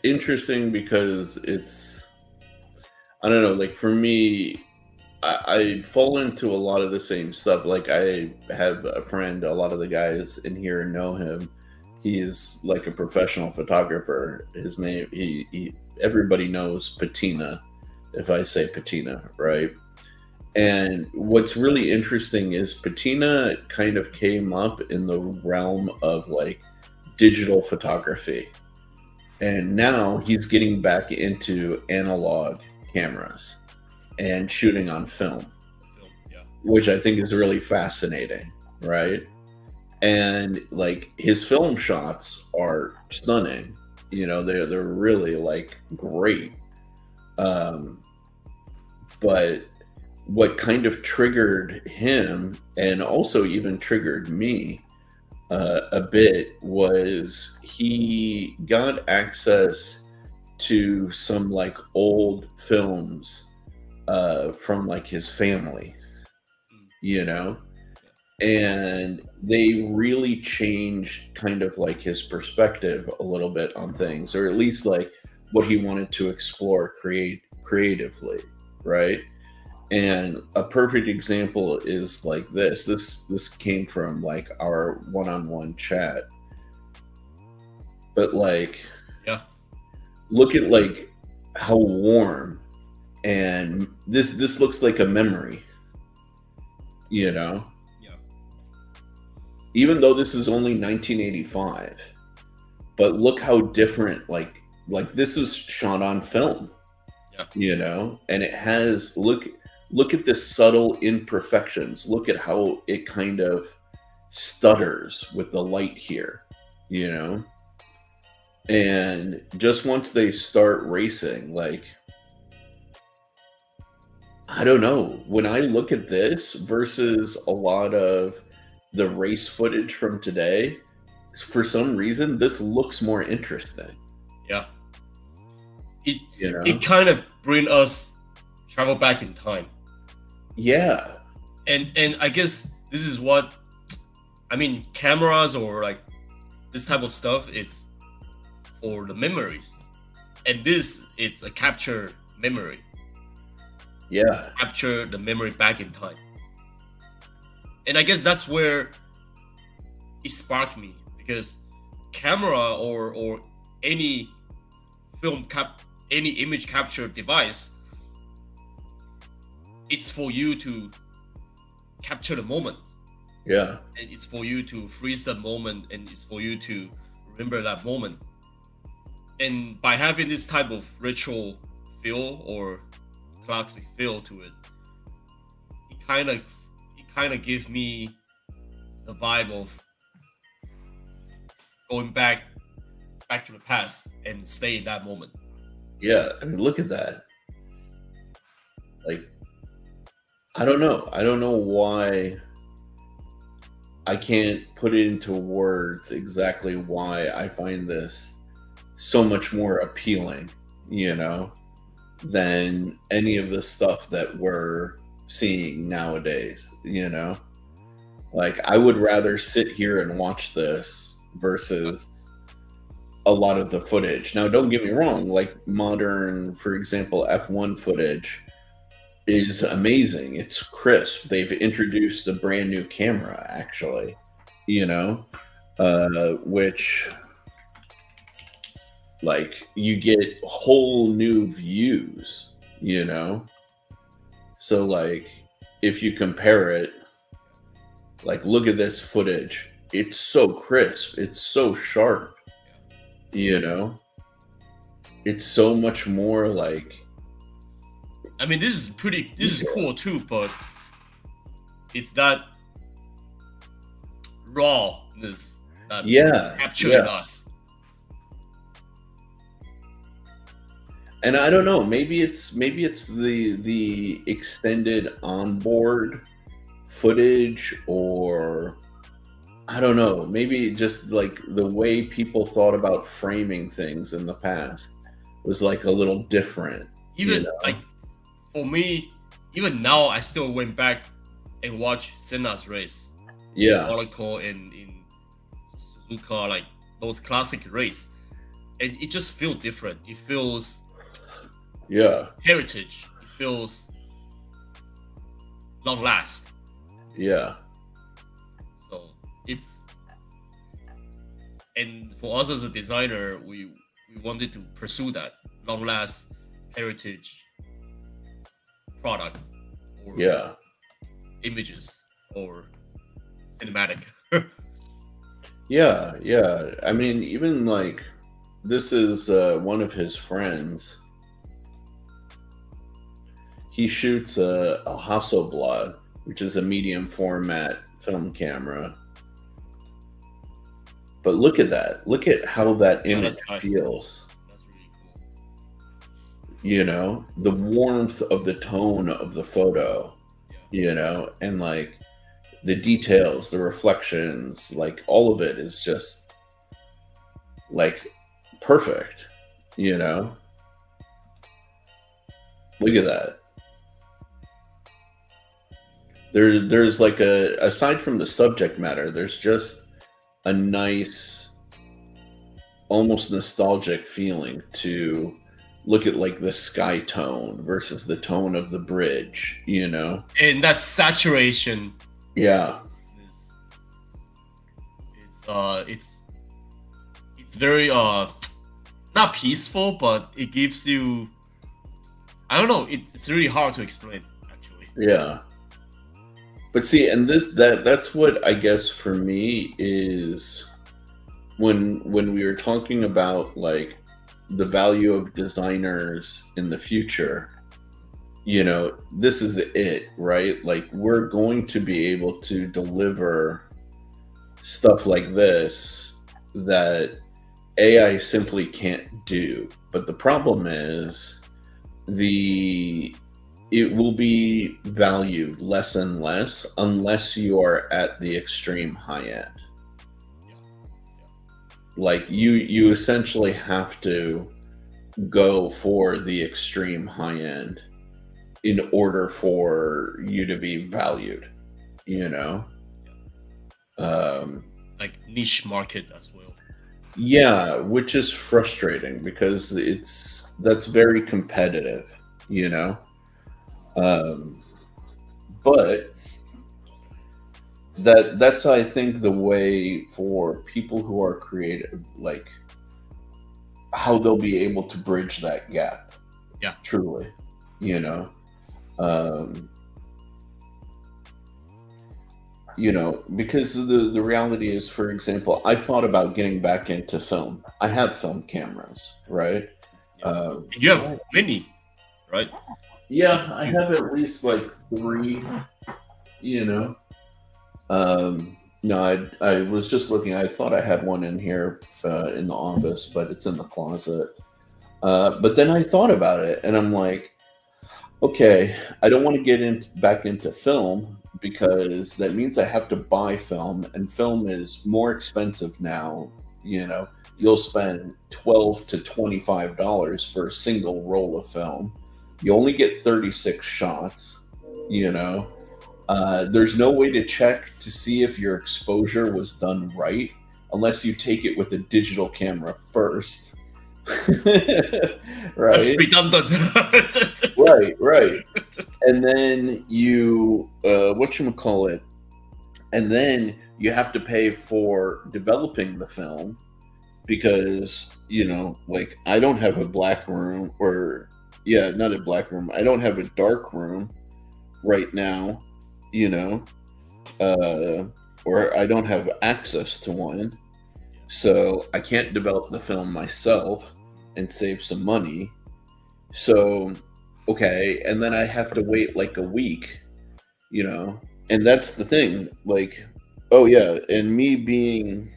interesting because it's, I don't know, like for me, I fall into a lot of the same stuff. Like I have a friend, a lot of the guys in here know him. He's like a professional photographer. His name, he everybody knows Patina, if I say patina, right? And what's really interesting is patina kind of came up in the realm of like digital photography. And now he's getting back into analog cameras and shooting on film, which I think is really fascinating, right? And like his film shots are stunning. You know, they're really like great. But what kind of triggered him and also even triggered me a bit was he got access to some like old films from like his family, you know, and they really changed kind of like his perspective a little bit on things, or at least like what he wanted to explore creatively, right? And a perfect example is like this came from like our one-on-one chat, but like Yeah. look at like how warm, and this looks like a memory, you know. Yeah. Even though this is only 1985, but look how different, like this was shot on film. Yeah. You know, and it has look at the subtle imperfections. Look at how it kind of stutters with the light here, you know. And just once they start racing, like, I don't know, when I look at this versus a lot of the race footage from today, for some reason this looks more interesting. Yeah. You know? It kind of bring us travel back in time. Yeah. And I guess this is what I mean, cameras or like this type of stuff is for the memories. And this it's a capture memory. Yeah. Capture the memory back in time. And I guess that's where it sparked me, because camera or any any image capture device, it's for you to capture the moment. Yeah. And it's for you to freeze the moment, and it's for you to remember that moment. And by having this type of ritual feel or classic feel to it, it kind of gives me the vibe of going back to the past and stay in that moment. Yeah, I mean, look at that. Like, I don't know why I can't put it into words exactly why I find this so much more appealing, you know, than any of the stuff that we're seeing nowadays, you know. Like, I would rather sit here and watch this versus a lot of the footage. Now, don't get me wrong, like modern, for example, F1 footage is amazing. It's crisp. They've introduced a brand new camera, actually, you know, which, like, you get whole new views, you know. So, like, if you compare it, like, look at this footage. It's so crisp. It's so sharp. You know, it's so much more like. I mean, this is cool too, but it's that rawness that captured us. And I don't know, maybe it's the extended onboard footage, or I don't know, maybe just like the way people thought about framing things in the past was like a little different. Even, you know? like, for me, even now, I still went back and watched Senna's race. Yeah. Monaco and in Suzuka, like those classic race. And it just feels different. It feels heritage. It feels long last. Yeah. So and for us as a designer, we wanted to pursue that long last heritage product or Yeah. images or cinematic. Yeah, yeah. I mean, even like this is one of his friends. He shoots a Hasselblad, which is a medium format film camera. But look at that. Look at how that Yeah, image that's nice. feels. That's really cool. You know, the warmth of the tone of the photo, Yeah. you know, and like the details, the reflections, like all of it is just like perfect, you know. Look at that. There's like aside from the subject matter, there's just a nice, almost nostalgic feeling to look at like the sky tone versus the tone of the bridge, you know. And that saturation Yeah. is it's very not peaceful, but it gives you, I don't know, it's really hard to explain actually. Yeah. But see, and that's what I guess for me is when we were talking about like the value of designers in the future, you know, this is it, right? Like we're going to be able to deliver stuff like this that AI simply can't do. But the problem is it will be valued less and less unless you are at the extreme high end. Like you essentially have to go for the extreme high end in order for you to be valued, you know. Like niche market as well. Yeah, which is frustrating because that's very competitive, you know. But that's I think the way for people who are creative, like how they'll be able to bridge that gap. Yeah. Truly, you know. You know, because the reality is, for example, I thought about getting back into film. I have film cameras, right? You have many, right? Yeah, I have at least like 3, you know. No, I was just looking. I thought I had one in here in the office, but it's in the closet. But then I thought about it, and I'm like, okay, I don't want to get back into film because that means I have to buy film, and film is more expensive now. You know, you'll spend $12 to $25 for a single roll of film. You only get 36 shots. You know, there's no way to check to see if your exposure was done right unless you take it with a digital camera first. Right. That's redundant. right. And then you whatchamacallit, and then you have to pay for developing the film because, you know, like I don't have a black room, or not a black room. I don't have a dark room right now, you know, or I don't have access to one. So I can't develop the film myself and save some money. So, okay, and then I have to wait like a week, you know, and that's the thing. Like, oh yeah, and me being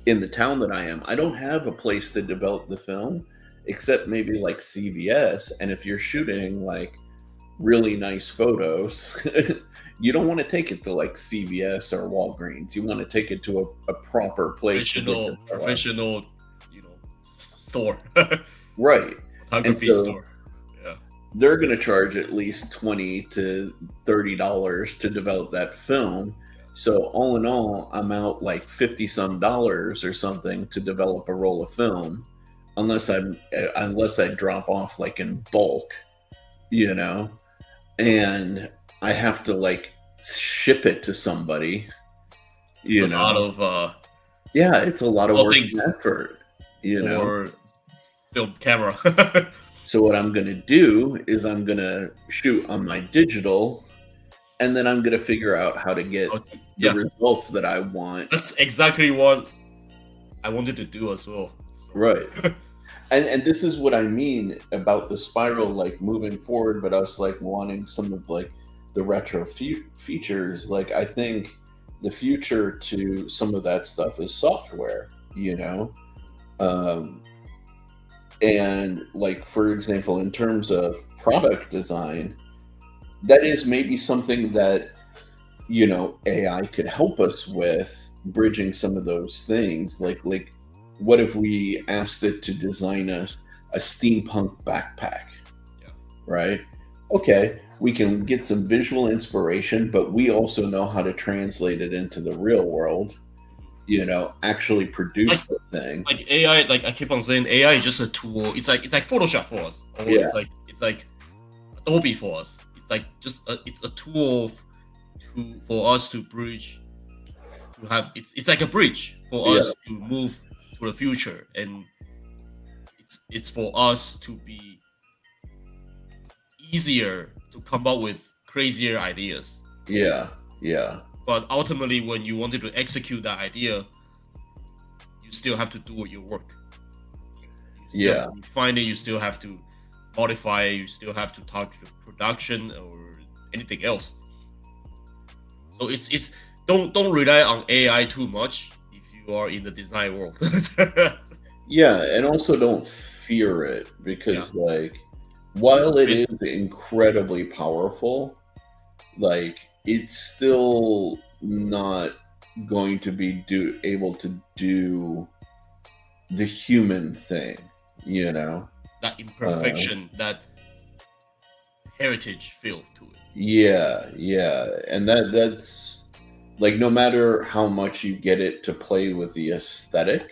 in the town that I am, I don't have a place to develop the film except maybe like CVS. And if you're shooting like really nice photos, you don't want to take it to like CVS or Walgreens. You want to take it to a proper place. Professional, you know, store. Right. Photography store. Yeah. They're going to charge at least $20 to $30 to develop that film. So all in all, I'm out like $50 some or something to develop a roll of film, unless I drop off like in bulk, you know, and I have to like ship it to somebody, you know. A lot of it's a lot of work and effort, you know. Or film camera. So what I'm going to do is I'm going to shoot on my digital, and then I'm going to figure out how to get the Yeah, results that I want. that's exactly what I wanted to do as well. So. Right. And this is what I mean about the spiral, like moving forward, but us like wanting some of like the retro features. Like I think the future to some of that stuff is software, you know. And like for example, in terms of product design, that is maybe something that AI could help us with bridging some of those things. Like what if we asked it to design us a steampunk backpack, Yeah. right? Okay, we can get some visual inspiration, but we also know how to translate it into the real world, actually produce the thing. Like AI, like I keep on saying, AI is just a tool. It's like Photoshop for us, or Yeah. it's like Adobe for us. It's like it's a tool for us to bridge, to have it's like a bridge for Yeah. us to move to the future, and it's for us to be easier to come up with crazier ideas. Yeah. Yeah. But ultimately, when you wanted to execute that idea, you still have to do your work. You still have to refine it. You still have to modify it. You still have to talk to production or anything else. So it's don't rely on AI too much if you are in the design world. Yeah, and also don't fear it because like while it is incredibly powerful, like it's still not going to be able to do the human thing, that imperfection, that heritage feel to it. Yeah, and that's like no matter how much you get it to play with the aesthetic,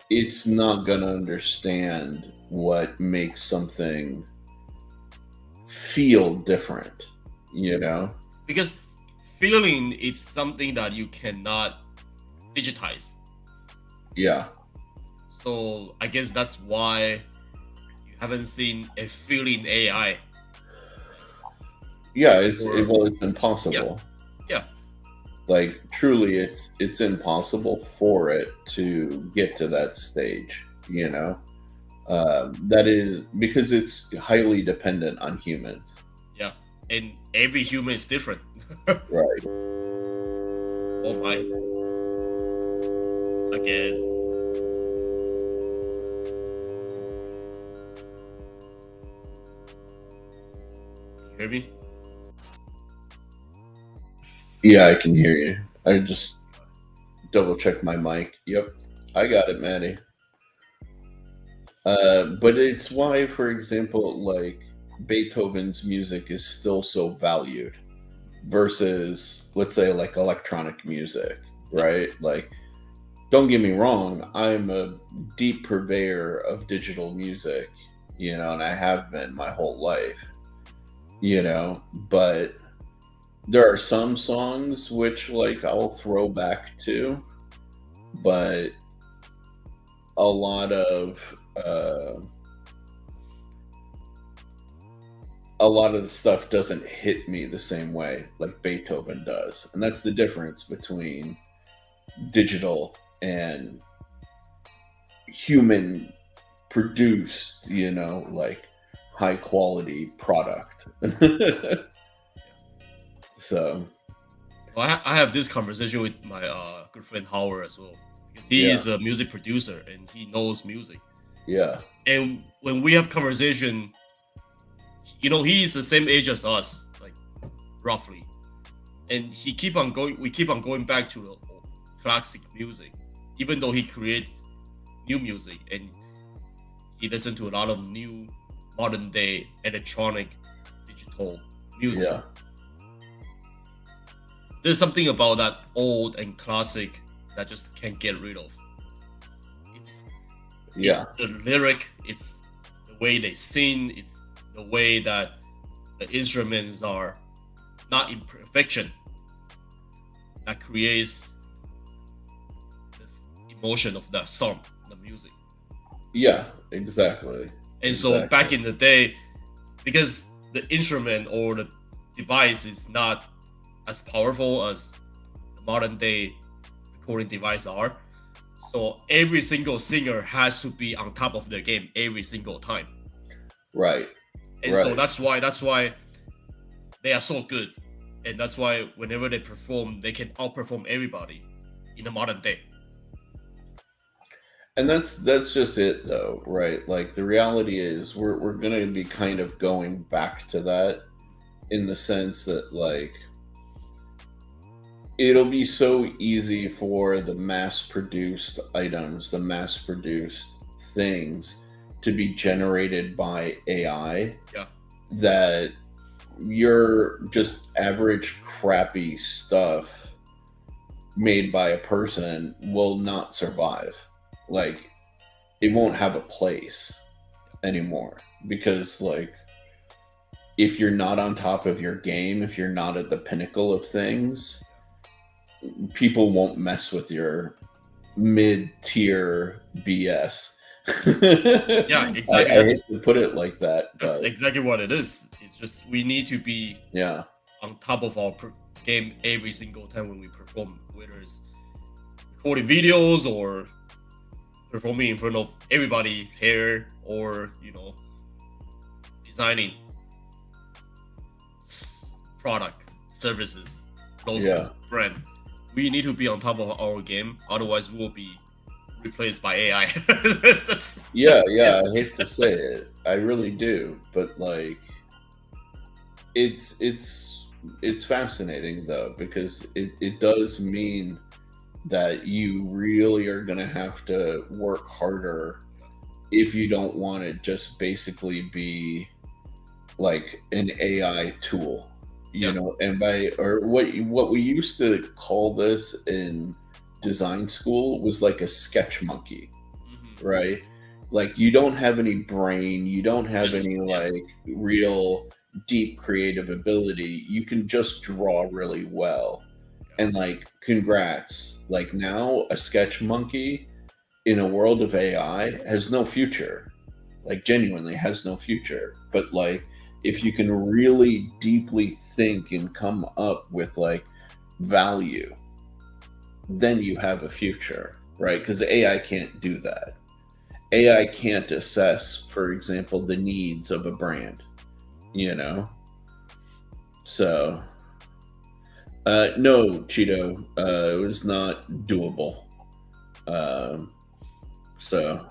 it's not gonna understand what makes something feel different, because feeling is something that you cannot digitize. Yeah. So I guess that's why you haven't seen a feeling AI. Yeah, it's impossible. Yeah. Like truly, it's impossible for it to get to that stage. That is because it's highly dependent on humans. Yeah, and every human is different. Right. Oh my. Again. Can you hear me? Yeah, I can hear you. I just double checked my mic. Yep, I got it, Maddie. But it's why, for example, like Beethoven's music is still so valued versus, let's say, like electronic music, right? Like, don't get me wrong, I'm a deep purveyor of digital music, and I have been my whole life, but there are some songs which like I'll throw back to, but a lot of the stuff doesn't hit me the same way like Beethoven does, and that's the difference between digital and human produced, like high quality product. So well, I have this conversation with my good friend Howard as well, because he is a music producer and he knows music. Yeah. And when we have conversation, he is the same age as us, like roughly, and we keep on going back to the classic music, even though he creates new music and he listens to a lot of new modern day electronic digital music. Yeah. There's something about that old and classic that just can't get rid of. It's the lyric, it's the way they sing, it's the way that the instruments are not in perfection that creates the emotion of that song, the music. Yeah, exactly. And so back in the day, because the instrument or the device is not as powerful as the modern day recording devices are, so every single singer has to be on top of their game every single time. Right. And so that's why they are so good. And that's why whenever they perform, they can outperform everybody in the modern day. And that's just it though, right? Like the reality is we're going to be kind of going back to that in the sense that like it'll be so easy for the mass-produced items, the mass-produced things to be generated by AI that your just average crappy stuff made by a person will not survive. Like it won't have a place anymore because like if you're not on top of your game, if you're not at the pinnacle of things, people won't mess with your mid-tier BS. Yeah, exactly. I hate to put it like that. That's exactly what it is. It's just we need to be on top of our game every single time when we perform, whether it's recording videos or performing in front of everybody here, or designing product, services, logos, brand. We need to be on top of our game, otherwise we'll be replaced by AI. I hate to say it, I really do, but like it's fascinating though, because it does mean that you really are going to have to work harder if you don't want to just basically be like an AI tool, you know, and what we used to call this in design school was like a sketch monkey, right? Like you don't have any brain, you don't have any like real deep creative ability. You can just draw really well. And like, congrats. Like now a sketch monkey in a world of AI has no future. Like genuinely has no future. But like, if you can really deeply think and come up with like value, then you have a future, right? Because AI can't do that. AI can't assess, for example, the needs of a brand, you know? So, no, Cheeto, it was not doable. So,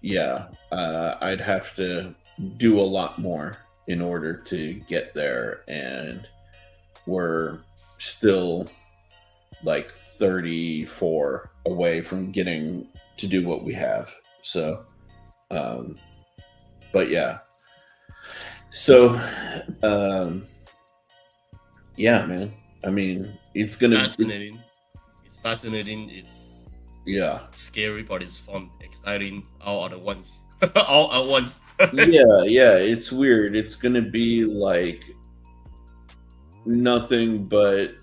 yeah, I'd have to do a lot more in order to get there, and we're still like 34 away from getting to do what we have. So, but yeah. So, yeah, man. I mean, it's gonna fascinating. It's fascinating. It's scary, but it's fun, exciting, all at once. All at once. yeah. It's weird. It's gonna be like nothing but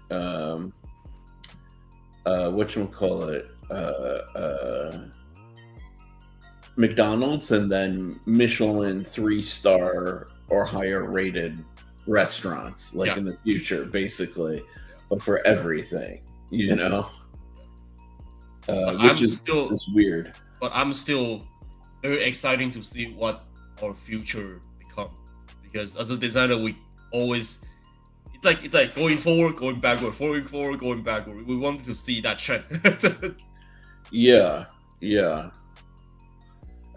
whatchamacallit, McDonald's and then Michelin 3-star or higher rated restaurants like in the future, basically, but for everything, you know. Which is weird. But I'm still very exciting to see what our future become, because as a designer, we always it's like going forward, going backward, forward, going backward. We wanted to see that trend. Yeah.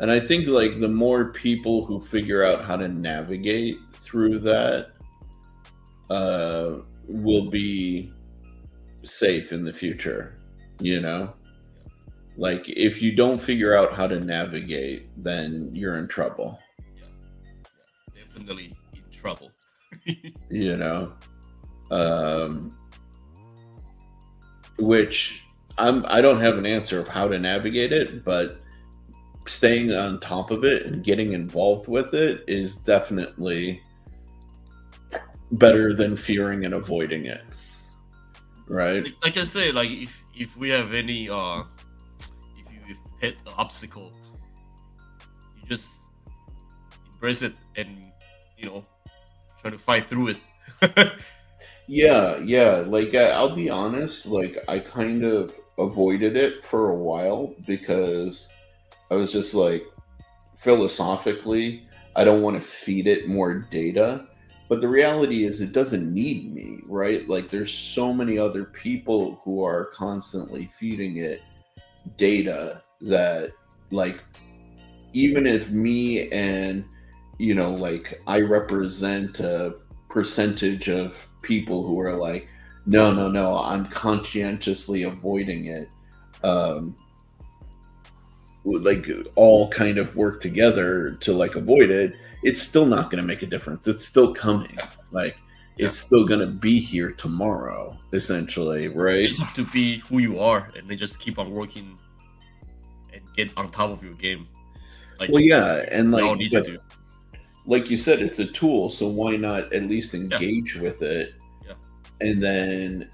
And I think like the more people who figure out how to navigate through that will be safe in the future, you know? Like if you don't figure out how to navigate, then you're in trouble. Yeah, definitely in trouble. You know? Which I don't have an answer of how to navigate it, but staying on top of it and getting involved with it is definitely better than fearing and avoiding it, right? Like I say, like if we have any if you hit the obstacle, you just embrace it and try to fight through it. Yeah. Like I'll be honest, like I kind of avoided it for a while because I was just like philosophically, I don't want to feed it more data. But the reality is it doesn't need me, right? Like there's so many other people who are constantly feeding it data that like even if me and like I represent a percentage of people who are like no, I'm conscientiously avoiding it, um like all kind of work together to like avoid it, it's still not going to make a difference. It's still coming. Like Yeah. it's still going to be here tomorrow, essentially, You right? just have to be who you are, and then just keep on working and get on top of your game. Like Well, yeah, and we all like, need to but do. like you said, it's a tool, so why not at least Yeah. engage with it, Yeah. and then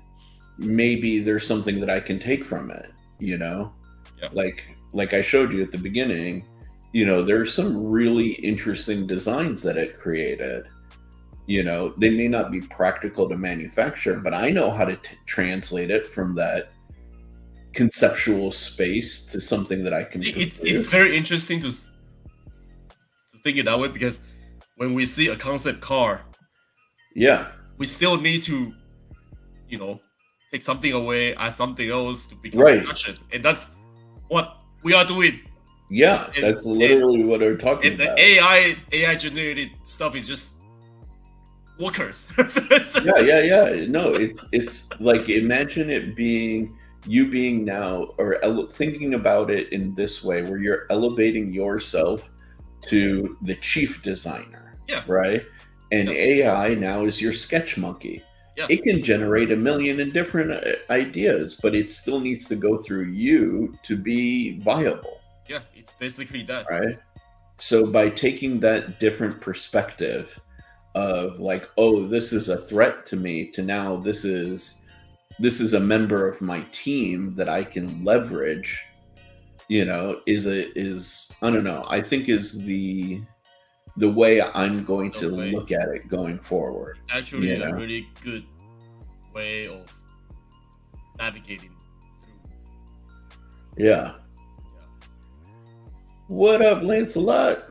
maybe there's something that I can take from it, you know? Yeah. Like I showed you at the beginning, there's some really interesting designs that it created. They may not be practical to manufacture, but I know how to translate it from that conceptual space to something that I can It's produce. very interesting to think it that way, because when we see a concept car, Yeah, we still need to, take something away, add something else to become right. production, and that's what we are doing. Yeah, And, that's literally what I'm talking and the about. AI generated stuff is just workers. Yeah. No, it's like imagine it being you being now or thinking about it in this way, where you're elevating yourself to the chief designer, Yeah. right? And Yeah. AI now is your sketch monkey. Yeah. It can generate a million and different ideas, but it still needs to go through you to be viable, Yeah, it's basically that. right? So by taking that different perspective of like, oh, this is a threat to me, to now this is a member of my team that I can leverage, is I don't know, I think is the way I'm going to The way. look at it going forward. Actually, a really good way of navigating through. Yeah. What up, Lancelot?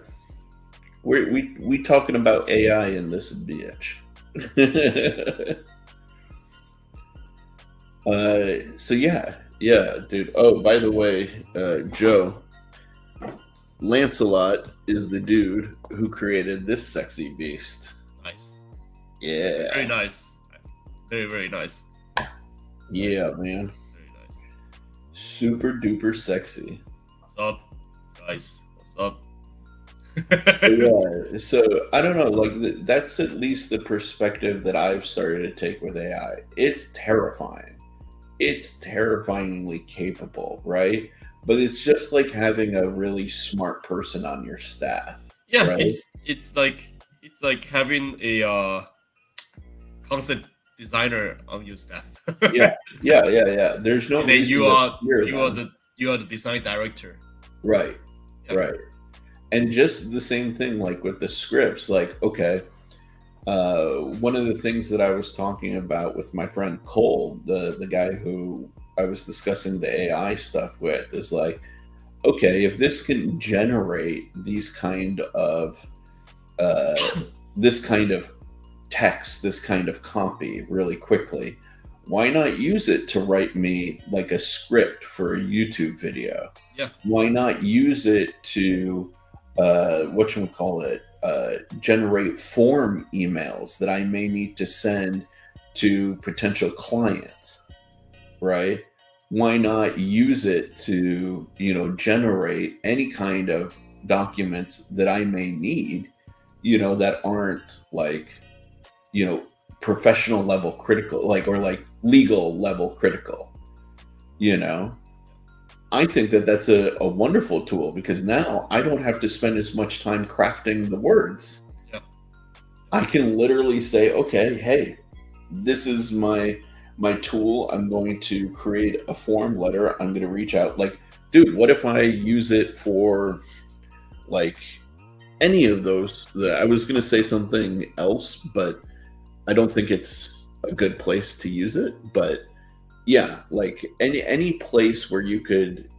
We talking about AI in this bitch. So yeah, dude. Oh, by the way, Joe, Lancelot is the dude who created this sexy beast. Nice. Yeah. Very nice. Very, very nice. Yeah, man. Very nice. Super duper sexy. What's up, guys? What's up? Yeah. So I don't know. Like that's at least the perspective that I've started to take with AI. It's terrifying. It's terrifyingly capable, right? But it's just like having a really smart person on your staff. Yeah, right? it's like having a concept designer on your staff. Yeah. There's no And then reason you to are fear you are them. the design director. Right. Yeah. Right. And just the same thing like with the scripts, like, okay, one of the things that I was talking about with my friend Cole, the guy who I was discussing the AI stuff with, is like, okay, if this can generate these kind of this kind of text, this kind of copy really quickly, why not use it to write me like a script for a YouTube video? Yeah. Why not use it to generate form emails that I may need to send to potential clients, right? Why not use it to, generate any kind of documents that I may need, that aren't like, professional level critical, or like legal level critical, I think that that's a wonderful tool, because now I don't have to spend as much time crafting the words. Yeah. I can literally say, okay, hey, this is my tool. I'm going to create a form letter. I'm going to reach out. Like, dude, what if I use it for like any of those. I was going to say something else, but I don't think it's a good place to use it. But yeah, like any place where you could,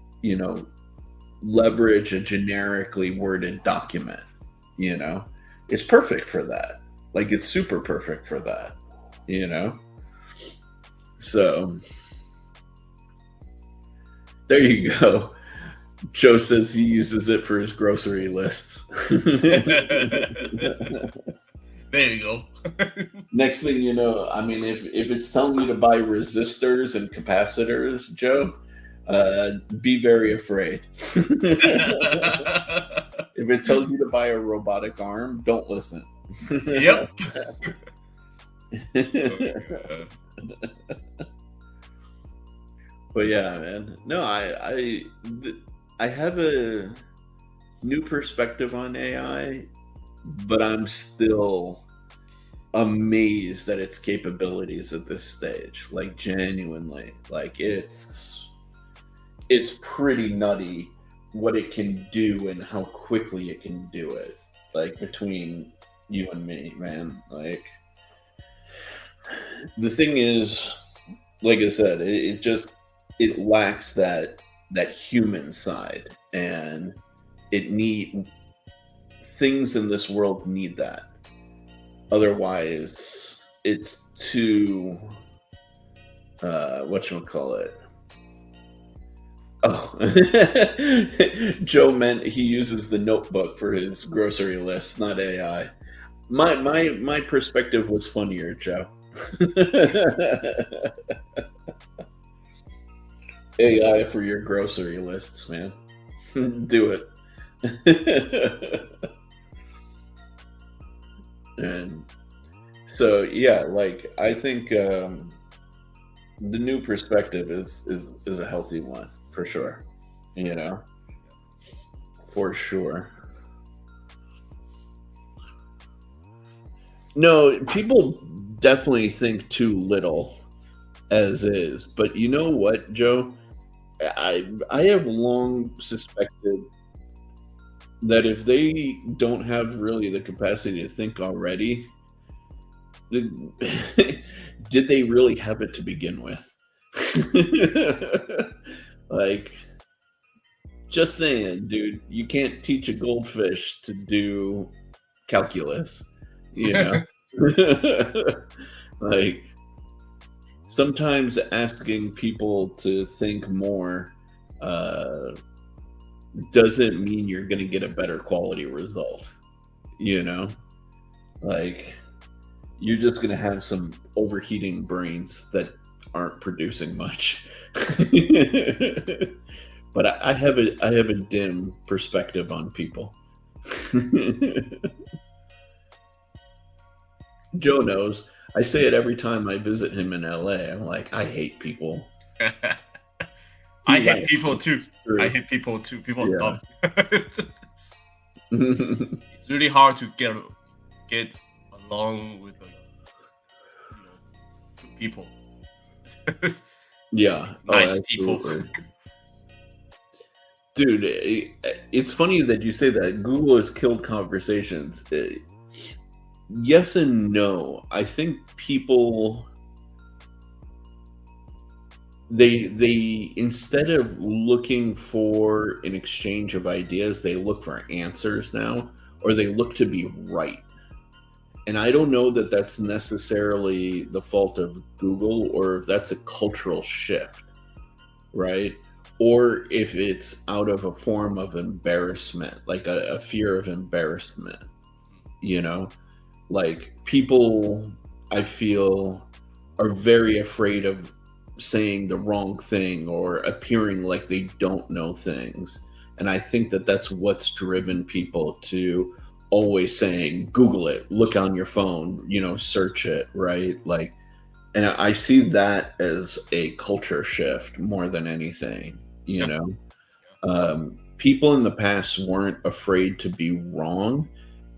leverage a generically worded document, it's perfect for that. Like it's super perfect for that, So there you go. Joe says he uses it for his grocery lists. There you go. Next thing you know, I mean, if it's telling you to buy resistors and capacitors, Joe, be very afraid. If it tells you to buy a robotic arm, don't listen. Yep. But yeah, man. No, I have a new perspective on AI, but I'm still amazed at its capabilities at this stage. Like genuinely, like it's pretty nutty what it can do and how quickly it can do it. Like between you and me, man. Like the thing is, like I said, it lacks that human side, and things in this world need that. Otherwise, it's too whatchamacallit. Oh, Joe meant he uses the notebook for his grocery list, not AI. My perspective was funnier, Joe. AI for your grocery lists, man. Do it. And so yeah, like I think the new perspective is a healthy one for sure. For sure. No, people definitely think too little as is, but you know what, Joe? I have long suspected that if they don't have really the capacity to think already, did they really have it to begin with? Like, just saying, dude, you can't teach a goldfish to do calculus, Like, sometimes asking people to think more doesn't mean you're going to get a better quality result. Like you're just going to have some overheating brains that aren't producing much. But I have a dim perspective on people. Joe knows. I say it every time I visit him in LA. I'm like, I hate people. I hate people too. I hate people too. People are dumb. It's really hard to get along with people. Yeah. Nice people. Dude, it's funny that you say that. Google has killed conversations. Yes and no. I think people, they instead of looking for an exchange of ideas, they look for answers now, or they look to be right. And I don't know that that's necessarily the fault of Google, or if that's a cultural shift, right? Or if it's out of a form of embarrassment, like a fear of embarrassment, Like people, I feel, are very afraid of saying the wrong thing or appearing like they don't know things. And I think that that's what's driven people to always saying, Google it, look on your phone, search it, right? Like, and I see that as a culture shift more than anything, People in the past weren't afraid to be wrong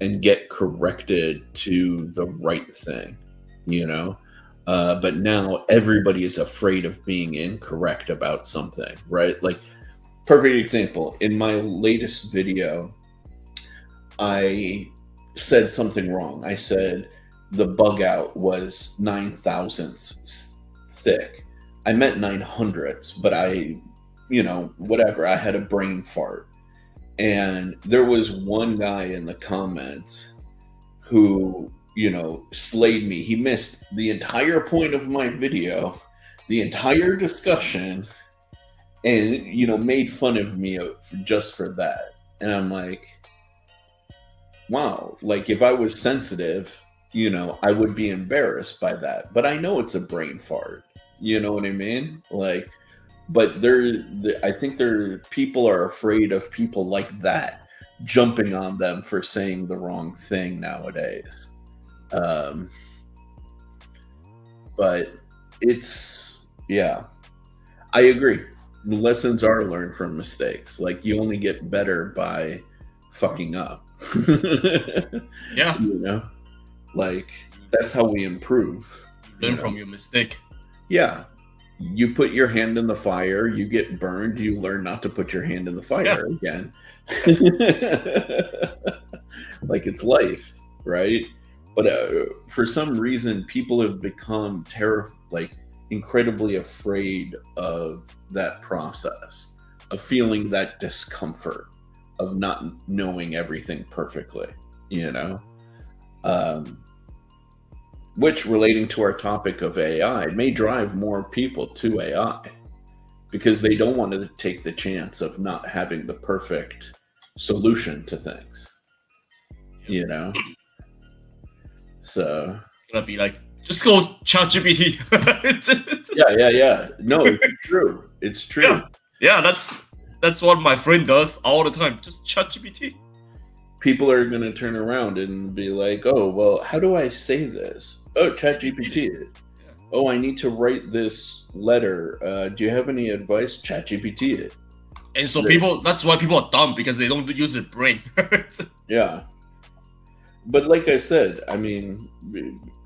and get corrected to the right thing, but now everybody is afraid of being incorrect about something, right? Like, perfect example, in my latest video, I said something wrong. I said the bug out was 9 thousandths thick. I meant 900ths, but whatever. I had a brain fart. And there was one guy in the comments who, slayed me. He missed the entire point of my video, the entire discussion, and, made fun of me just for that. And I'm like, wow, like if I was sensitive, I would be embarrassed by that. But I know it's a brain fart. You know what I mean? Like, but I think people are afraid of people like that jumping on them for saying the wrong thing nowadays. But I agree. Lessons are learned from mistakes. Like, you only get better by fucking up. Yeah. Like, that's how we improve. You learn from your mistake. Yeah. You put your hand in the fire, you get burned, you learn not to put your hand in the fire again. Like, it's life, right? But for some reason, people have become incredibly afraid of that process, of feeling that discomfort, of not knowing everything perfectly, which, relating to our topic of AI, may drive more people to AI because they don't want to take the chance of not having the perfect solution to things, So it's gonna be like, just go ChatGPT. Yeah. No, it's true. It's true. Yeah, that's what my friend does all the time. Just ChatGPT. People are going to turn around and be like, oh, well, how do I say this? Oh, ChatGPT. Yeah. Oh, I need to write this letter. Do you have any advice? ChatGPT it. And so that's why people are dumb, because they don't use their brain. Yeah. But like I said, I mean,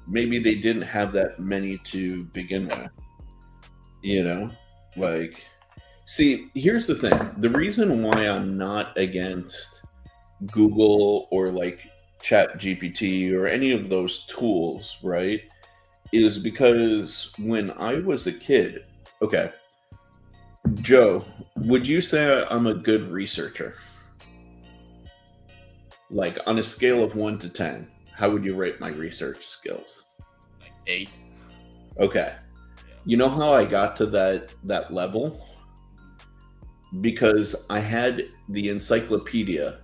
maybe they didn't have that many to begin with. Like, see, here's the thing. The reason why I'm not against Google or like ChatGPT or any of those tools, right, is because when I was a kid, okay, Joe, would you say I'm a good researcher? Like, on a scale of 1 to 10, how would you rate my research skills? Like 8. Okay. You know how I got to that level? Because I had the encyclopedia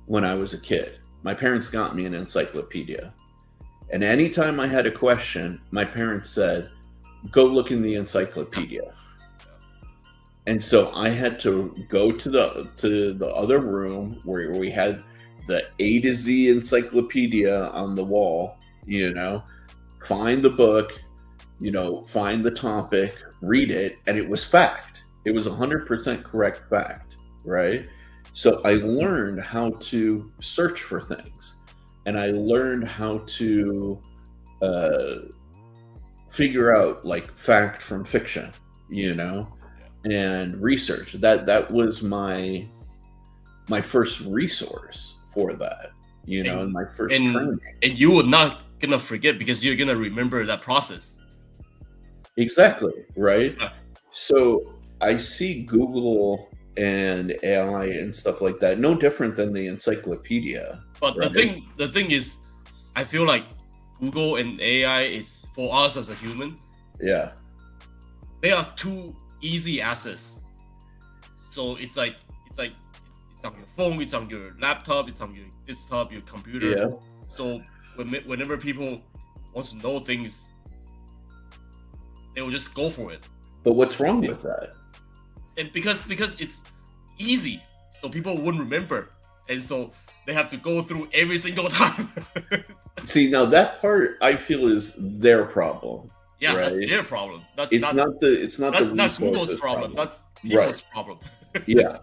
when I was a kid. My parents got me an encyclopedia. And anytime I had a question, my parents said, go look in the encyclopedia. And so I had to go to the other room where we had the A to Z encyclopedia on the wall, find the book, find the topic, read it, and it was fact. It was 100% correct fact, right? So I learned how to search for things, and I learned how to figure out like fact from fiction, and research. That was my first resource for that, and my first training. And you were not gonna forget, because you're gonna remember that process. Exactly, right? Yeah. So I see Google and AI and stuff like that no different than the encyclopedia. But right? the thing is, I feel like Google and AI is, for us as a human, yeah, they are too easy access. So it's on your phone, it's on your laptop, it's on your desktop, your computer. Yeah. So whenever people want to know things, they will just go for it. But what's wrong with that? And because it's easy, so people wouldn't remember, and so they have to go through every single time. See, now that part I feel is their problem. Yeah, right? That's their problem. It's not Google's problem. That's people's problem. Yeah,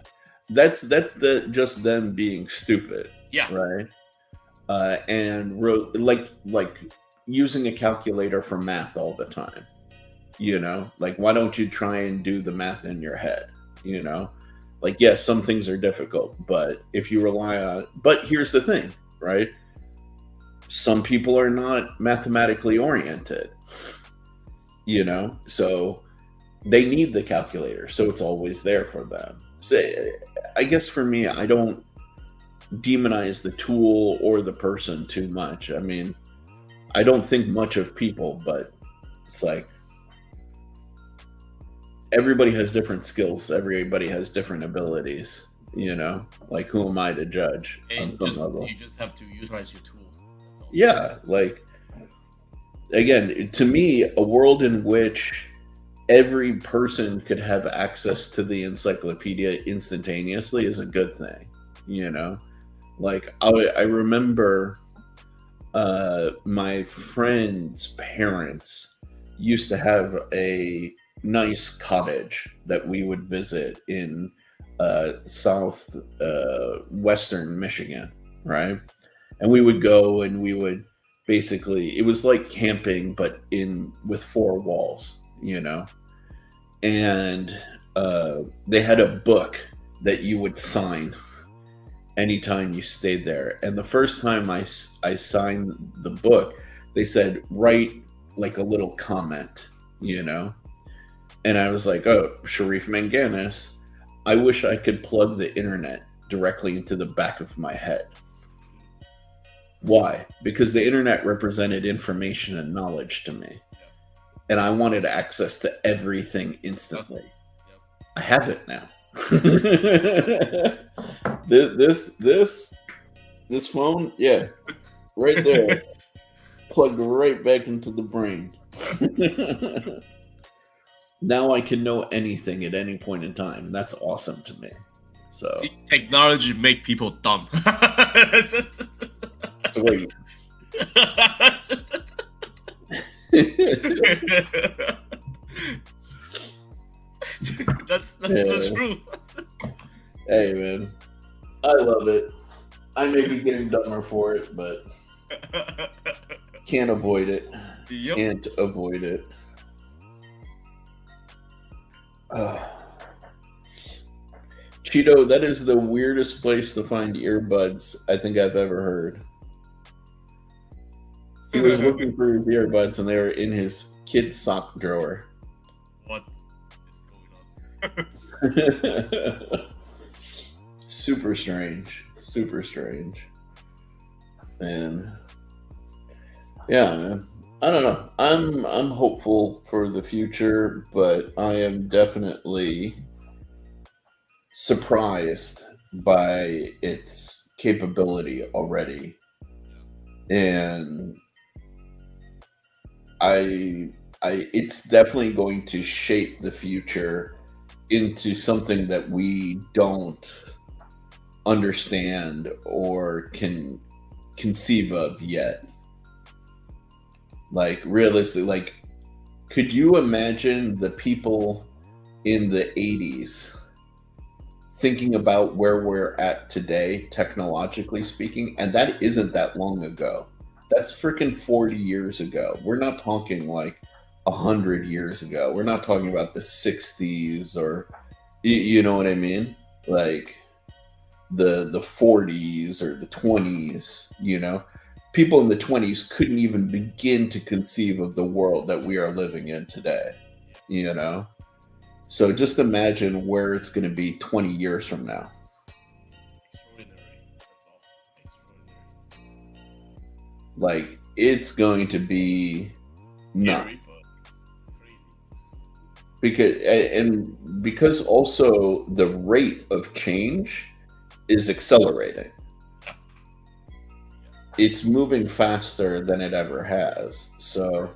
that's just them being stupid. Yeah. Right. And like using a calculator for math all the time. Like, why don't you try and do the math in your head? Like, yes, some things are difficult, but if you rely on, but here's the thing, right? Some people are not mathematically oriented, so they need the calculator, so it's always there for them. So I guess for me, I don't demonize the tool or the person too much. I mean, I don't think much of people, but it's like everybody has different skills, everybody has different abilities, like who am I to judge And on some level? you just have to utilize your tools. That's all. Yeah, like, again, to me, a world in which every person could have access to the encyclopedia instantaneously is a good thing. Like, I remember my friend's parents used to have a nice cottage that we would visit in south western Michigan, right? And we would go and we would basically, it was like camping but with four walls, and they had a book that you would sign anytime you stayed there. And the first time I signed the book, they said, write like a little comment, and I was like, oh, Sherif Manganis, I wish I could plug the internet directly into the back of my head. Why? Because the internet represented information and knowledge to me, and I wanted access to everything instantly. I have it now. this phone, yeah, right there, plugged right back into the brain. Now I can know anything at any point in time. That's awesome to me. So technology make people dumb. Sweet. That's the truth. Hey man, I love it. I may be getting dumber for it, but can't avoid it. Yep. Can't avoid it. Cheeto, that is the weirdest place to find earbuds I think I've ever heard. He was looking for his earbuds and they were in his kid's sock drawer. What is going on? Super strange. And yeah, man. I don't know. I'm hopeful for the future, but I am definitely surprised by its capability already. And it's definitely going to shape the future into something that we don't understand or can conceive of yet. Like, realistically, like, could you imagine the people in the 80s thinking about where we're at today, technologically speaking? And that isn't that long ago. That's freaking 40 years ago. We're not talking like 100 years ago. We're not talking about the 60s or, you know what I mean? Like the 40s or the 20s, People in the 20s couldn't even begin to conceive of the world that we are living in today, So just imagine where it's going to be 20 years from now. Like, it's going to be nuts. Because also the rate of change is accelerating. It's moving faster than it ever has. So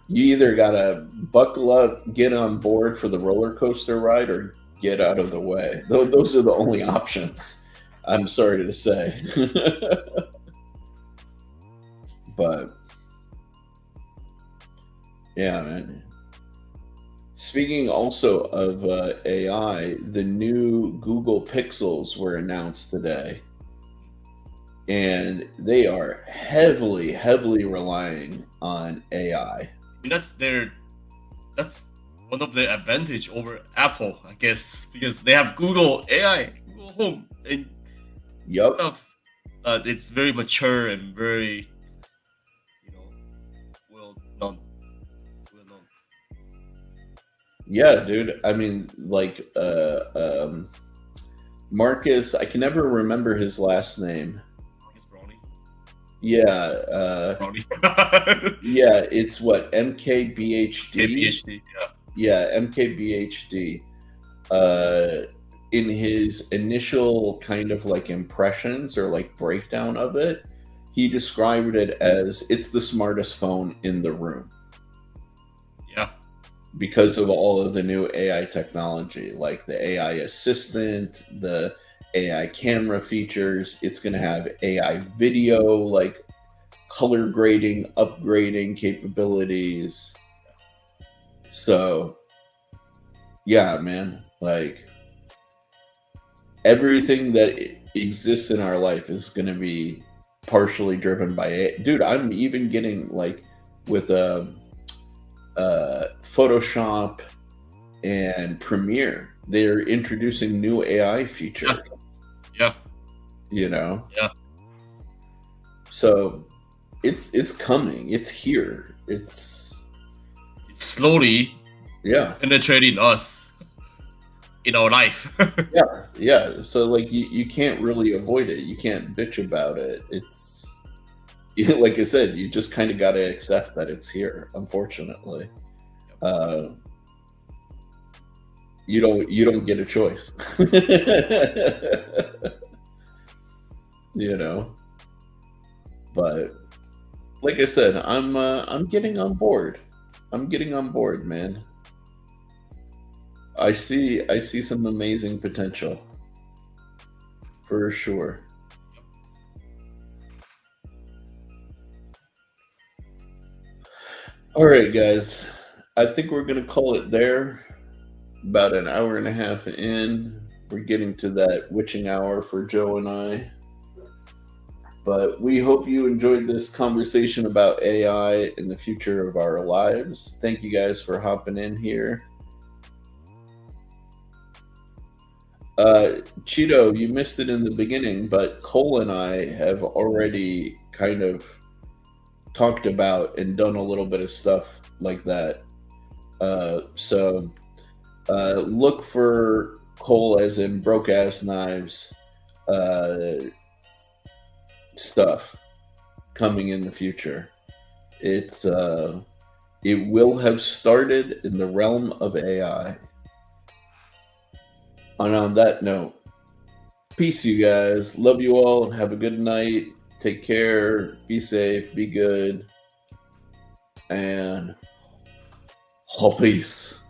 you either gotta buckle up, get on board for the roller coaster ride, or get out of the way. Those are the only options, I'm sorry to say. But yeah, man. Speaking also of AI, the new Google Pixels were announced today. And they are heavily relying on AI. That's one of the advantage over Apple, I guess, because they have Google AI, Google Home, and Yup. stuff. It's very mature and very, you know, well done. Well known. Yeah, dude. I mean, like, Marcus, I can never remember his last name. Marcus Brownie. Yeah, Brownie. yeah, it's what, MKBHD? KPHD. Yeah. Yeah, MKBHD. In his initial kind of like impressions or like breakdown of it, he described it as it's the smartest phone in the room Yeah. because of all of the new AI technology, like the AI assistant, the AI camera features. It's going to have AI video, like color grading, upgrading capabilities. So, yeah, man, like everything that exists in our life is going to be partially driven by AI. Dude, I'm even getting like with Photoshop and Premiere, they're introducing new AI features. Yeah. You know, Yeah. so it's coming. It's here. It's slowly yeah. penetrating us in our life. Yeah. So like you can't really avoid it. You can't bitch about it. It's like I said, you just kind of got to accept that it's here. Unfortunately, you don't get a choice. You know, but like I said, I'm getting on board. I'm getting on board, man. I see some amazing potential for sure. All right, guys. I think we're gonna call it there. About an hour and a half in, we're getting to that witching hour for Joe and I. But we hope you enjoyed this conversation about AI and the future of our lives. Thank you guys for hopping in here. Cheeto, you missed it in the beginning, but Cole and I have already kind of talked about and done a little bit of stuff like that. So look for Cole as in broke ass knives stuff coming in the future. It will have started in the realm of AI. And on that note, peace, you guys. Love you all. Have a good night. Take care. Be safe. Be good. And all peace.